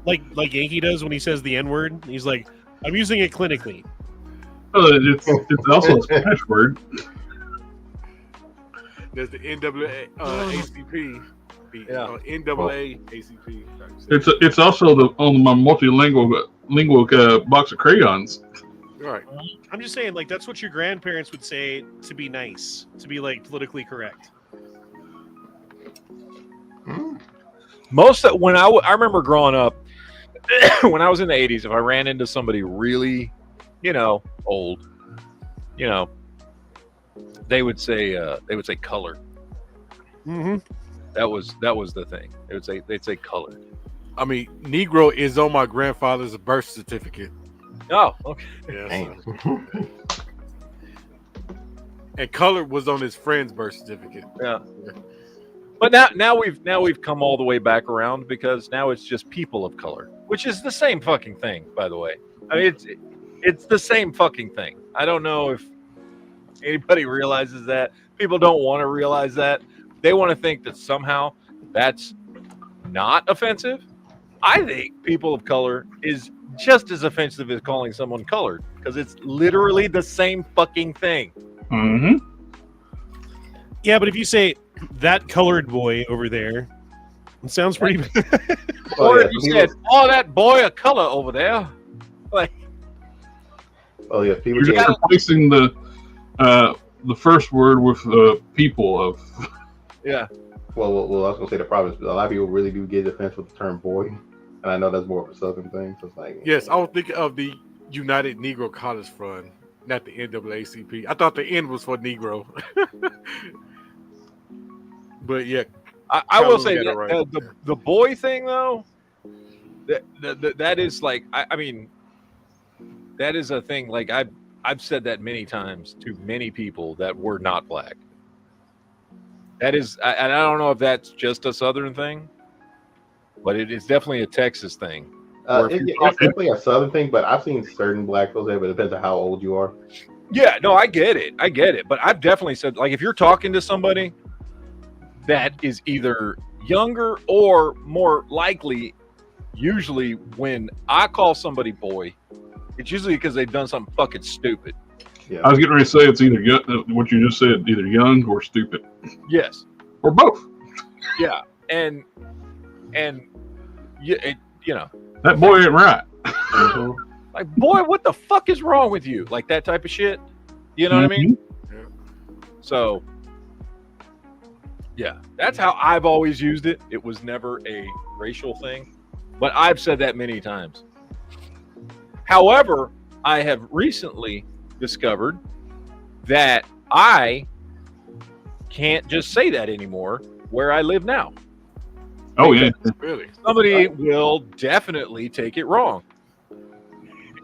I: like Yankee does when he says the N-word. He's like, I'm using it clinically.
J: It's also a Spanish word.
F: There's the NAACP. NAA ACP.
J: It's also on my multilingual box of crayons.
F: Right.
I: I'm just saying, like, that's what your grandparents would say to be nice, to be like politically correct.
D: Most of, when I remember growing up, when I was in the 80s, if I ran into somebody really, old, they would say color.
I: Mm-hmm.
D: That was the thing. They'd say color.
F: I mean, Negro is on my grandfather's birth certificate.
D: Oh, okay.
F: Yeah, so. And color was on his friend's birth certificate.
D: Yeah. But now we've come all the way back around, because now it's just people of color, which is the same fucking thing, by the way. I mean, it's the same fucking thing. I don't know if anybody realizes that. People don't want to realize that. They want to think that somehow that's not offensive. I think people of color is just as offensive as calling someone colored, because it's literally the same fucking thing.
J: Mm-hmm.
I: Yeah, but if you say that colored boy over there, it sounds pretty.
D: Or if you said, "Oh, that boy of color over there," like,
H: oh yeah,
J: you're just replacing the first word with people of.
D: Yeah.
H: Well, I was gonna say the problem is a lot of people really do get offensive with the term boy, and I know that's more of a Southern thing. So it's like,
F: yes, I was thinking of the United Negro College Fund, not the NAACP. I thought the N was for Negro. But yeah,
D: I will say that, right. the boy thing though, that is like, I mean, that is a thing. Like I've said that many times to many people that were not black. That is, and I don't know if that's just a Southern thing, but it is definitely a Texas thing.
H: It's definitely a Southern thing, but I've seen certain black folks there, but it depends on how old you are.
D: Yeah, no, I get it. But I've definitely said, like, if you're talking to somebody that is either younger or more likely, usually when I call somebody boy, it's usually because they've done something fucking stupid.
H: Yeah.
J: I was getting ready to say it's either what you just said, either young or stupid.
D: Yes.
J: Or both.
D: Yeah. And
J: that boy ain't right.
D: Like, boy, what the fuck is wrong with you? Like that type of shit. You know what I mean?
F: Yeah.
D: So, yeah, that's how I've always used it. It was never a racial thing, but I've said that many times. However, I have recently discovered that I can't just say that anymore where I live now.
J: Oh, yeah.
F: Really?
D: Somebody will definitely take it wrong.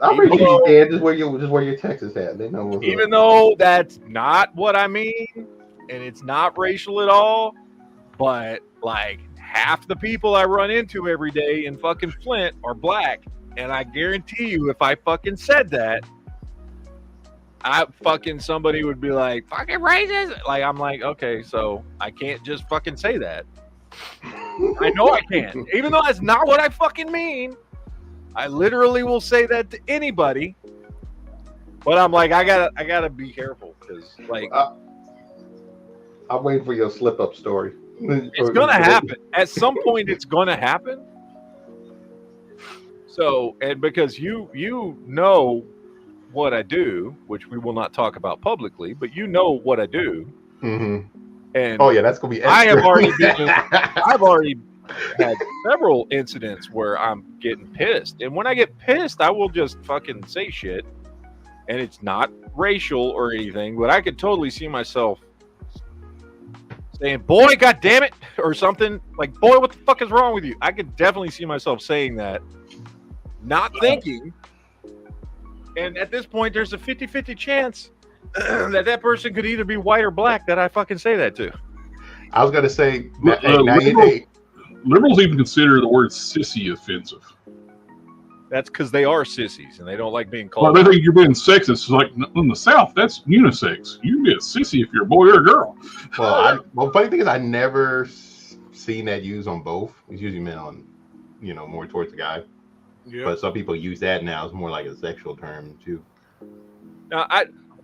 H: I'm pretty sure you can. Just where your Texas at. They know.
D: Even though that's not what I mean, and it's not racial at all, but like half the people I run into every day in fucking Flint are black, and I guarantee you, if I fucking said that, somebody would be like, fucking racist. Like, I'm like, okay, so I can't just fucking say that. I know I can't, even though that's not what I fucking mean. I literally will say that to anybody, but I'm like, I gotta be careful, because like,
H: I'm waiting for your slip up story.
D: It's gonna happen at some point. It's gonna happen. So, and because you know what I do, which we will not talk about publicly, but you know what I do.
H: Mm-hmm.
D: And
H: oh yeah, that's gonna be extra.
D: I've already had several incidents where I'm getting pissed, and when I get pissed, I will just fucking say shit, and it's not racial or anything, but I could totally see myself saying, boy, god damn it, or something like, boy, what the fuck is wrong with you? I could definitely see myself saying that, not thinking, and at this point there's a 50-50 chance that person could either be white or black that I fucking say that to.
H: I was gonna say
J: liberals even consider the word sissy offensive.
D: That's because they are sissies and they don't like being called.
J: Well, they think you're being sexist. Like in the South, that's unisex. You can be a sissy if you're a boy or a girl.
H: Well, funny thing is, I never seen that used on both. It's usually meant on, more towards the guy. Yeah. But some people use that now as more like a sexual term too.
D: Now,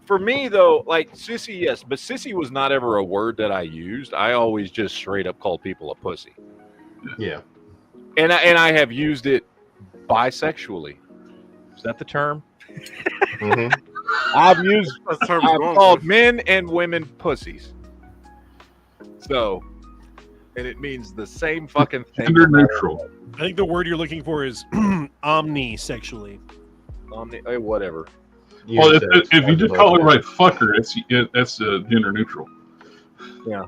D: for me though, like sissy, yes, but sissy was not ever a word that I used. I always just straight up called people a pussy.
H: Yeah.
D: And I have used it bisexually. Is that the term?
H: Mm-hmm.
D: I've called men and women pussies. So, and it means the same fucking thing.
J: Gender neutral.
I: I think the word you're looking for is omnisexually.
D: Whatever.
J: Well, if you just call everybody fucker, that's gender neutral.
D: Yeah.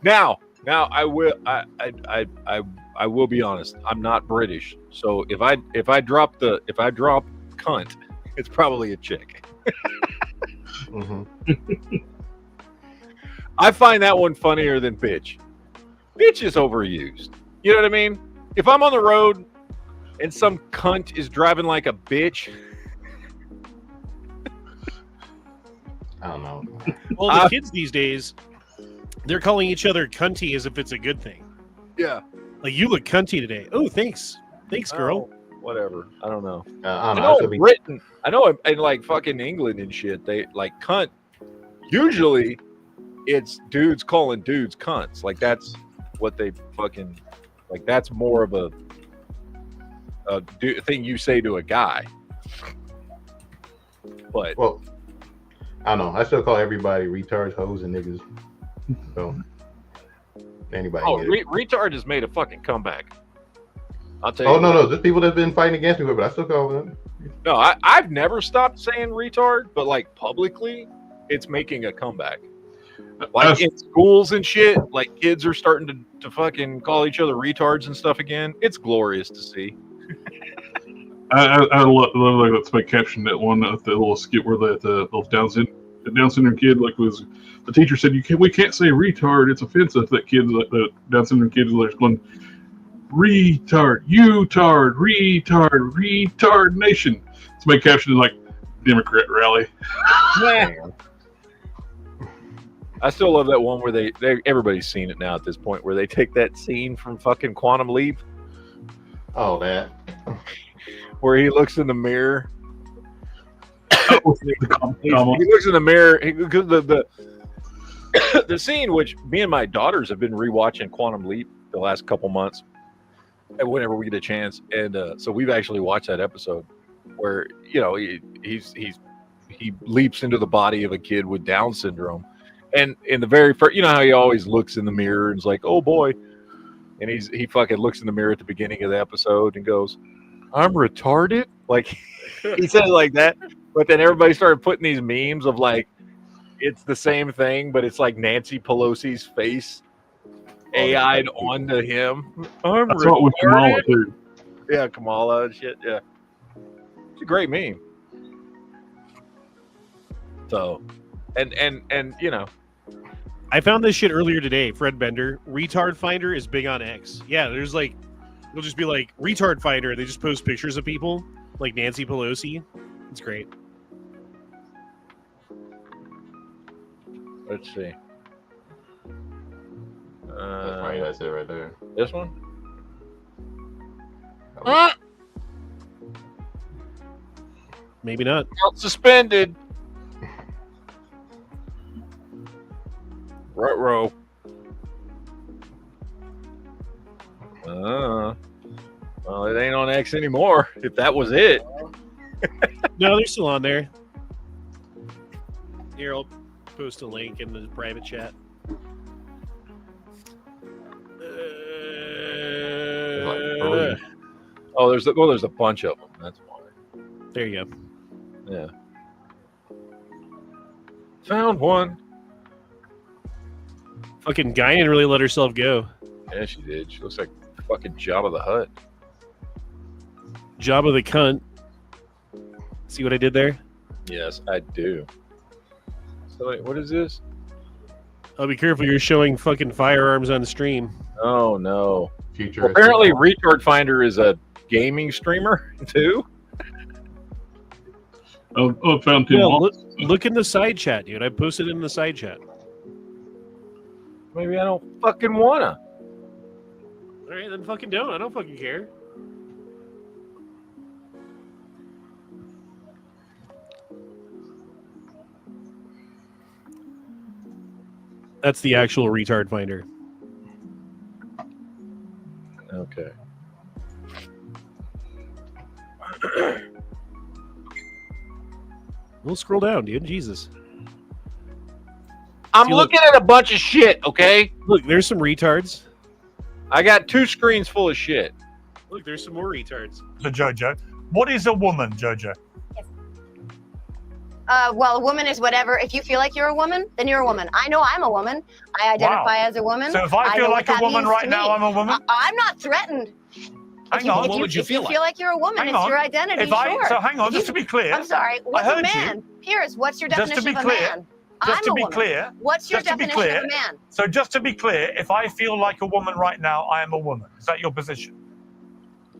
D: Now I will I will be honest. I'm not British, so if I drop cunt, it's probably a chick.
H: Mm-hmm.
D: I find that one funnier than bitch. Bitch is overused. You know what I mean? If I'm on the road and some cunt is driving like a bitch,
H: I don't know.
I: Well, the kids these days, they're calling each other cunty as if it's a good thing.
D: Yeah.
I: Like, you look cunty today. Oh, thanks. Thanks, girl.
D: Whatever. I don't know.
H: I
D: I know in Britain, I know in like fucking England and shit, they like cunt. Usually it's dudes calling dudes cunts. Like that's what they fucking like. That's more of a thing you say to a guy. But
H: well, I don't know. I still call everybody retards, hoes, and niggas. So anybody.
D: Oh, retard has made a fucking comeback. I'll tell you.
H: Oh no, there's people that've been fighting against me, but I still call them.
D: No, I've never stopped saying retard, but like publicly, it's making a comeback. Like in schools and shit, like kids are starting to fucking call each other retards and stuff again. It's glorious to see.
J: I love like that's my caption that one the little skit where the Down syndrome kid like was the teacher said we can't say retard, it's offensive. That kid, the Down syndrome kid, was going retard, retard nation. It's my caption is like Democrat rally.
D: I still love that one where they everybody's seen it now at this point where they take that scene from fucking Quantum Leap.
H: Oh, that.
D: Where he looks in the mirror. He looks in the mirror. The scene, which me and my daughters have been rewatching Quantum Leap the last couple months, and whenever we get a chance, and so we've actually watched that episode where he leaps into the body of a kid with Down syndrome, and in the very first, how he always looks in the mirror and is like, "Oh boy," and he fucking looks in the mirror at the beginning of the episode and goes, "I'm retarded." Like he said it like that, but then everybody started putting these memes of like it's the same thing, but it's like Nancy Pelosi's face AI'd onto him. I'm
J: That's what with Kamala too.
D: Yeah, Kamala and shit. Yeah, it's a great meme. So, and
I: I found this shit earlier today. Fred Bender, Retard Finder is big on X. Yeah, there's like, it'll just be like Retard Finder. They just post pictures of people like Nancy Pelosi. It's great.
D: Let's see.
H: That's funny. That's it right there.
D: This one.
I: Maybe not.
D: Not suspended. Ruh-roh. Well, it ain't on X anymore. If that was it.
I: No, they're still on there. Here, I'll post a link in the private chat.
D: There's a bunch of them. That's why.
I: There you go.
D: Yeah. Found one.
I: Fucking Guy didn't really let herself go.
D: Yeah, she did. She looks like fucking Jabba the Hutt.
I: Jabba the cunt. See what I did there?
D: Yes, I do. So wait, what is this?
I: Oh, be careful! You're showing fucking Firearms on the stream.
D: Oh no!
H: Future.
D: Apparently, Retard Finder is a gaming streamer too.
J: Oh, found him.
I: Yeah, look in the side chat, dude. I posted in the side chat.
D: Maybe I don't fucking wanna.
I: All right, then fucking don't. I don't fucking care. That's the actual retard finder.
D: Okay.
I: We'll scroll down, dude. Jesus.
D: I'm
I: See,
D: looking at a bunch of shit, okay?
I: Look, there's some retards.
D: I got 2 screens full of shit.
I: Look, there's some more retards.
L: So, Jojo, what is a woman, Jojo?
M: Well, a woman is whatever. If you feel like you're a woman, then you're a woman. I know I'm a woman. I identify as a woman.
L: So if I feel like a woman right now, I'm a woman?
M: I'm not threatened.
L: Hang on.
M: What would you feel like you're a woman,
L: Hang
M: it's
L: on.
M: your identity,
L: If I-
M: sure.
L: so hang on, just to be clear.
M: I'm sorry, what's a man? Pierce, what's your
L: Just to
M: definition
L: be
M: of a
L: clear,
M: man?
L: Just
M: I'm
L: to
M: a
L: be
M: woman.
L: clear.
M: What's your
L: just to be
M: definition
L: clear,
M: of a man?
L: So just to be clear, if I feel like a woman right now, I am a woman. Is that your position?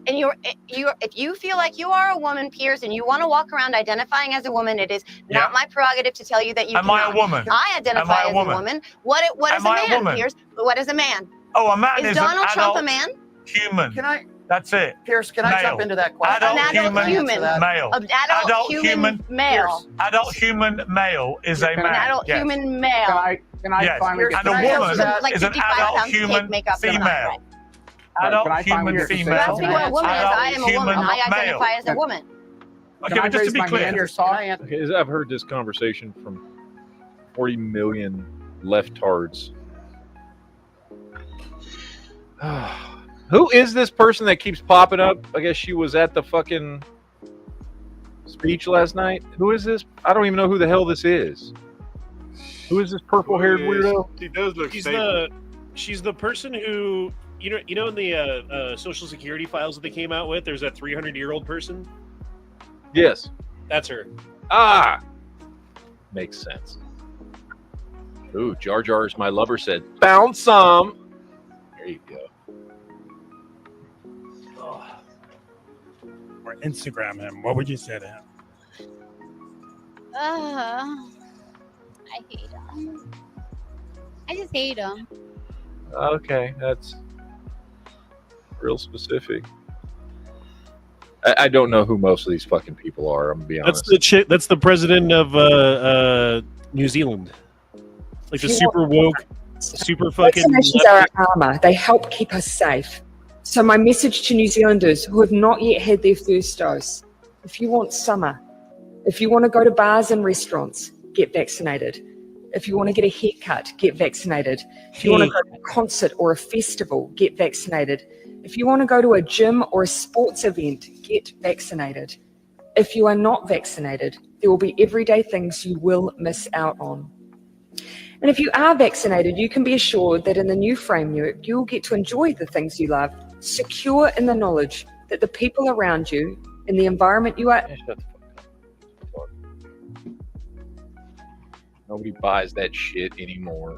M: And if you feel like you are a woman, Pierce, and you want to walk around identifying as a woman, it is not my prerogative to tell you that you
L: Am I a
M: cannot.
L: woman?
M: I identify
L: Am I a
M: as
L: woman?
M: a woman. What is
L: Am
M: a
L: I a
M: man,
L: woman?
M: Pierce? What is a man?
L: Oh, a man is
M: Donald
L: an
M: Trump
L: adult
M: a man?
L: human.
N: Can I?
L: That's it.
N: Pierce, can I jump into that question?
L: Adult,
M: An adult human.
L: male.
M: An adult human male.
L: Adult human male is a man.
M: An adult
L: yes.
M: human male.
N: Can I
L: Yes.
N: finally
L: And a woman is an adult human female. Adult human female.
M: That's what a woman is.
L: Adult
M: I am a woman.
L: human
M: I identify
L: male.
M: as a woman.
L: Okay, but just to be clear.
D: Okay, I've heard this conversation from 40 million leftards. Who is this person that keeps popping up? I guess she was at the fucking speech last night. Who is this? I don't even know who the hell this is. Who is this purple-haired weirdo?
F: She does look
I: She's the person who you know in the Social Security files that they came out with. There's that 300-year-old person.
D: Yes,
I: That's her.
D: Ah, makes sense. Ooh, Jar Jar's my lover said, "Found some." There you go.
L: Or Instagram him. What would you say to him?
O: I hate him. I just hate him.
D: Okay, that's real specific. I don't know who most of these fucking people are. I'm gonna be honest.
I: That's the chick. That's the president of New Zealand. Like the super woke, super fucking.
P: Vaccinations are our armour. They help keep us safe. So my message to New Zealanders who have not yet had their first dose: if you want summer, if you want to go to bars and restaurants, get vaccinated. If you want to get a haircut, get vaccinated. If you want to go to a concert or a festival, get vaccinated. If you want to go to a gym or a sports event, get vaccinated. If you are not vaccinated, there will be everyday things you will miss out on. And if you are vaccinated, you can be assured that in the new framework, you will get to enjoy the things you love, secure in the knowledge that the people around you and the environment you are.
D: Nobody buys that shit anymore.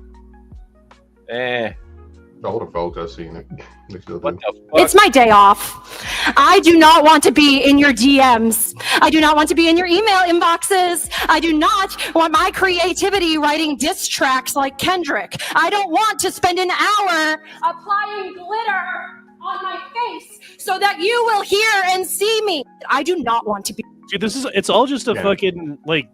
H: The older folks I've seen it.
D: What the fuck?
Q: It's my day off. I do not want to be in your DMs. I do not want to be in your email inboxes. I do not want my creativity writing diss tracks like Kendrick. I don't want to spend an hour applying glitter on my face so that you will hear and see me. I do not want to be.
I: Dude, it's all just a fucking like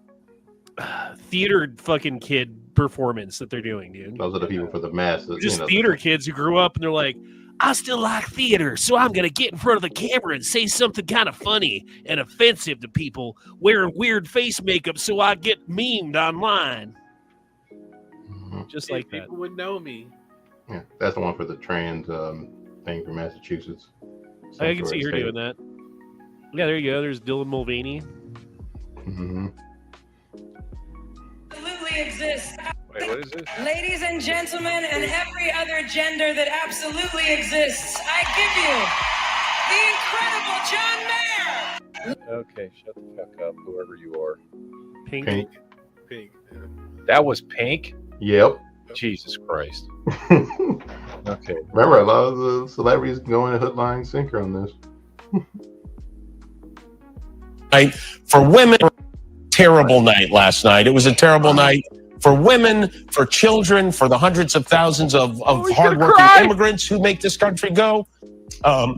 I: theater fucking kid performance that they're doing, dude.
H: Those are the people for the masses.
I: Just theater kids who grew up and they're like, I still like theater, so I'm gonna get in front of the camera and say something kind of funny and offensive to people wearing weird face makeup so I get memed online. Just like that.
F: People would know me.
H: Yeah, that's the one for the trans thing from Massachusetts.
I: I can see her doing that. Yeah, there you go. There's Dylan Mulvaney.
H: Mm-hmm.
R: Absolutely exists.
D: Wait, what is this?
R: Ladies and gentlemen, and every other gender that absolutely exists, I give you the incredible John Mayer.
D: Okay, shut the fuck up, whoever you are.
I: Pink.
F: Pink.
D: That was Pink?
H: Yep.
D: Jesus Christ. Okay.
H: Remember, a lot of the celebrities go in a hook, sinker on this.
S: For women, terrible night last night. It was a terrible night for women, for children, for the hundreds of thousands of hardworking immigrants who make this country go, for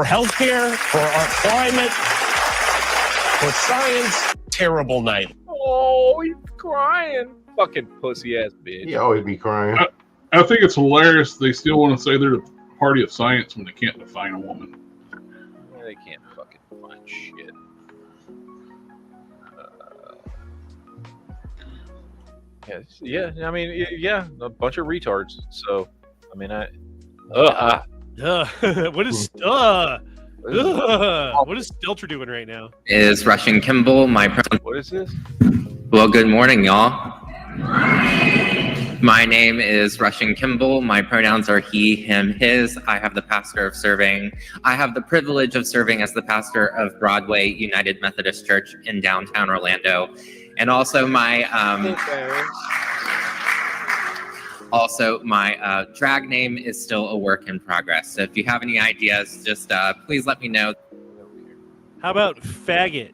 S: healthcare, for our climate, for science. Terrible night.
D: Oh, he's crying. Fucking pussy ass bitch.
H: He always be crying.
J: I think it's hilarious. They still want to say they're the party of science when they can't define a woman.
D: Yeah, they can't fucking define shit. Yeah. I mean, yeah, a bunch of retards. So, I mean,
I: what is Stelter doing right now?
T: Is Russian Kimball my
D: What is this?
T: Well, good morning, y'all. My name is Russian Kimball. My pronouns are he, him, his. I have the privilege of serving as the pastor of Broadway United Methodist Church in downtown Orlando. And also my drag name is still a work in progress. So if you have any ideas, just please let me know.
I: How about faggot?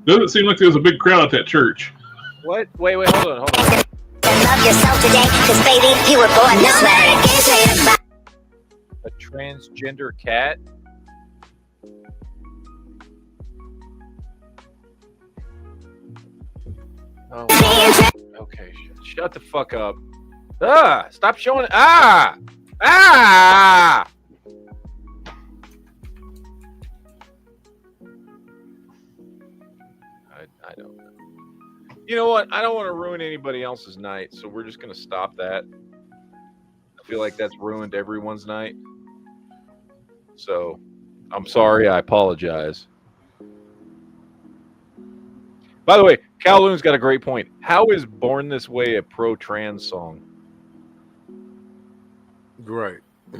J: Doesn't seem like there's a big crowd at that church.
D: What? Wait, hold on.
U: Love yourself today, because baby, you were born this way.
D: A transgender cat? Oh. Okay, shut the fuck up. Stop showing it. I don't know. You know what? I don't want to ruin anybody else's night, so we're just going to stop that. I feel like that's ruined everyone's night. So, I'm sorry. I apologize. By the way, Kowloon's got a great point. How is Born This Way a pro-trans song?
F: Right.
D: I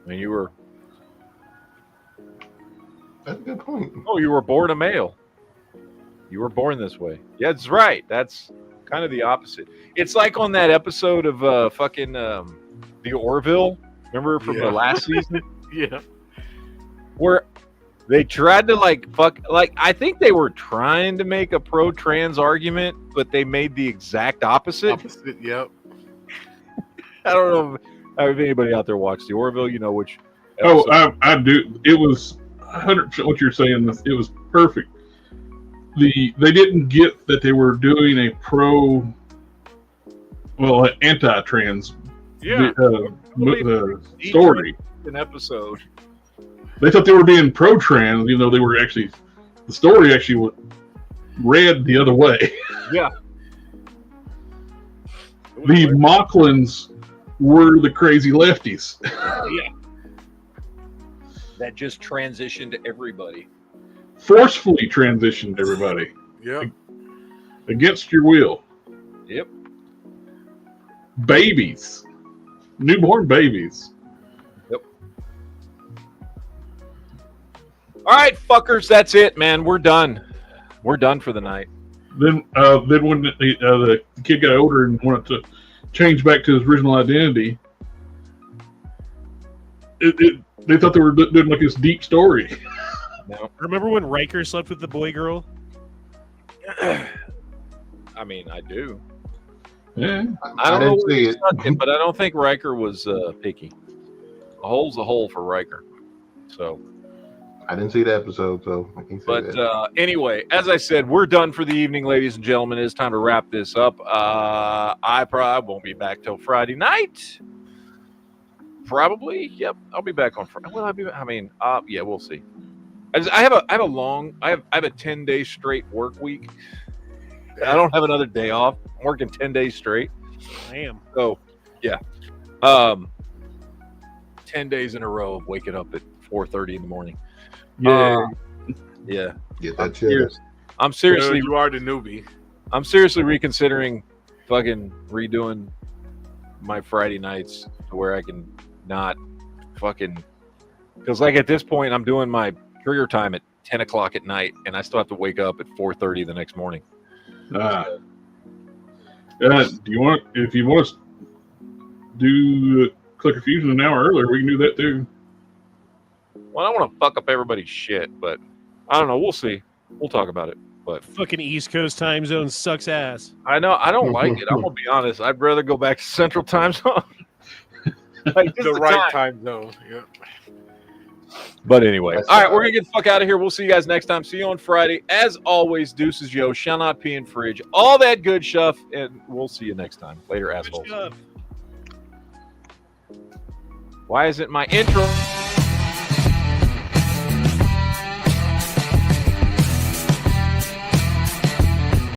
D: mean, you were...
H: That's a good point.
D: Oh, you were born a male. You were born this way. Yeah, that's right. That's kind of the opposite. It's like on that episode of The Orville. Remember from the last season?
F: Yeah.
D: Where they tried to I think they were trying to make a pro-trans argument, but they made the exact opposite.
F: Yep.
D: I don't know if anybody out there watched The Orville. You know which.
J: Oh, I do. It was 100% what you're saying. It was perfect. They didn't get that they were doing a anti-trans story.
D: An episode.
J: They thought they were being pro-trans, even though they were actually, the story actually read the other way.
D: Yeah.
J: The Mocklins were the crazy lefties.
D: Yeah. That just transitioned to everybody.
J: Forcefully transitioned everybody.
F: Yep.
J: Against your will.
D: Yep.
J: Babies. Newborn babies.
D: Yep. All right, fuckers, that's it, man. We're done. We're done for the night.
J: Then when the kid got older and wanted to change back to his original identity, they thought they were doing like this deep story.
D: No.
I: Remember when Riker slept with the boy girl?
D: I mean, I do.
J: Yeah.
D: I don't know where he's stuck, but I don't think Riker was picky. A hole's a hole for Riker. So.
H: I didn't see the episode, so I can't say that.
D: But anyway, as I said, we're done for the evening, ladies and gentlemen. It's time to wrap this up. I probably won't be back till Friday night. Probably. Yep. I'll be back on Friday. Will I be? I mean, yeah, we'll see. I have a 10-day straight work week. I don't have another day off. I'm working 10 days straight.
I: I am.
D: So, yeah. 10 days in a row of waking up at 4:30 in the morning.
F: Yeah.
D: Yeah.
H: Get that chance.
D: I'm seriously.
F: You are the newbie.
D: I'm seriously reconsidering fucking redoing my Friday nights to where I can not fucking. Because, like, at this point, I'm doing my trigger time at 10 o'clock at night, and I still have to wake up at 4:30 the next morning.
J: Do you want? If you want us to do Clicker Fusion an hour earlier, we can do that too.
D: Well, I don't want to fuck up everybody's shit, but I don't know. We'll see. We'll talk about it. But
I: fucking East Coast time zone sucks ass.
D: I know. I don't like it. I'm gonna be honest. I'd rather go back to Central Time Zone. Like,
F: the right time zone. Yep.
D: But anyway, all right, we're going to get the fuck out of here. We'll see you guys next time. See you on Friday. As always, deuces, yo, shall not pee in fridge. All that good stuff, and we'll see you next time. Later, assholes. Why isn't my intro...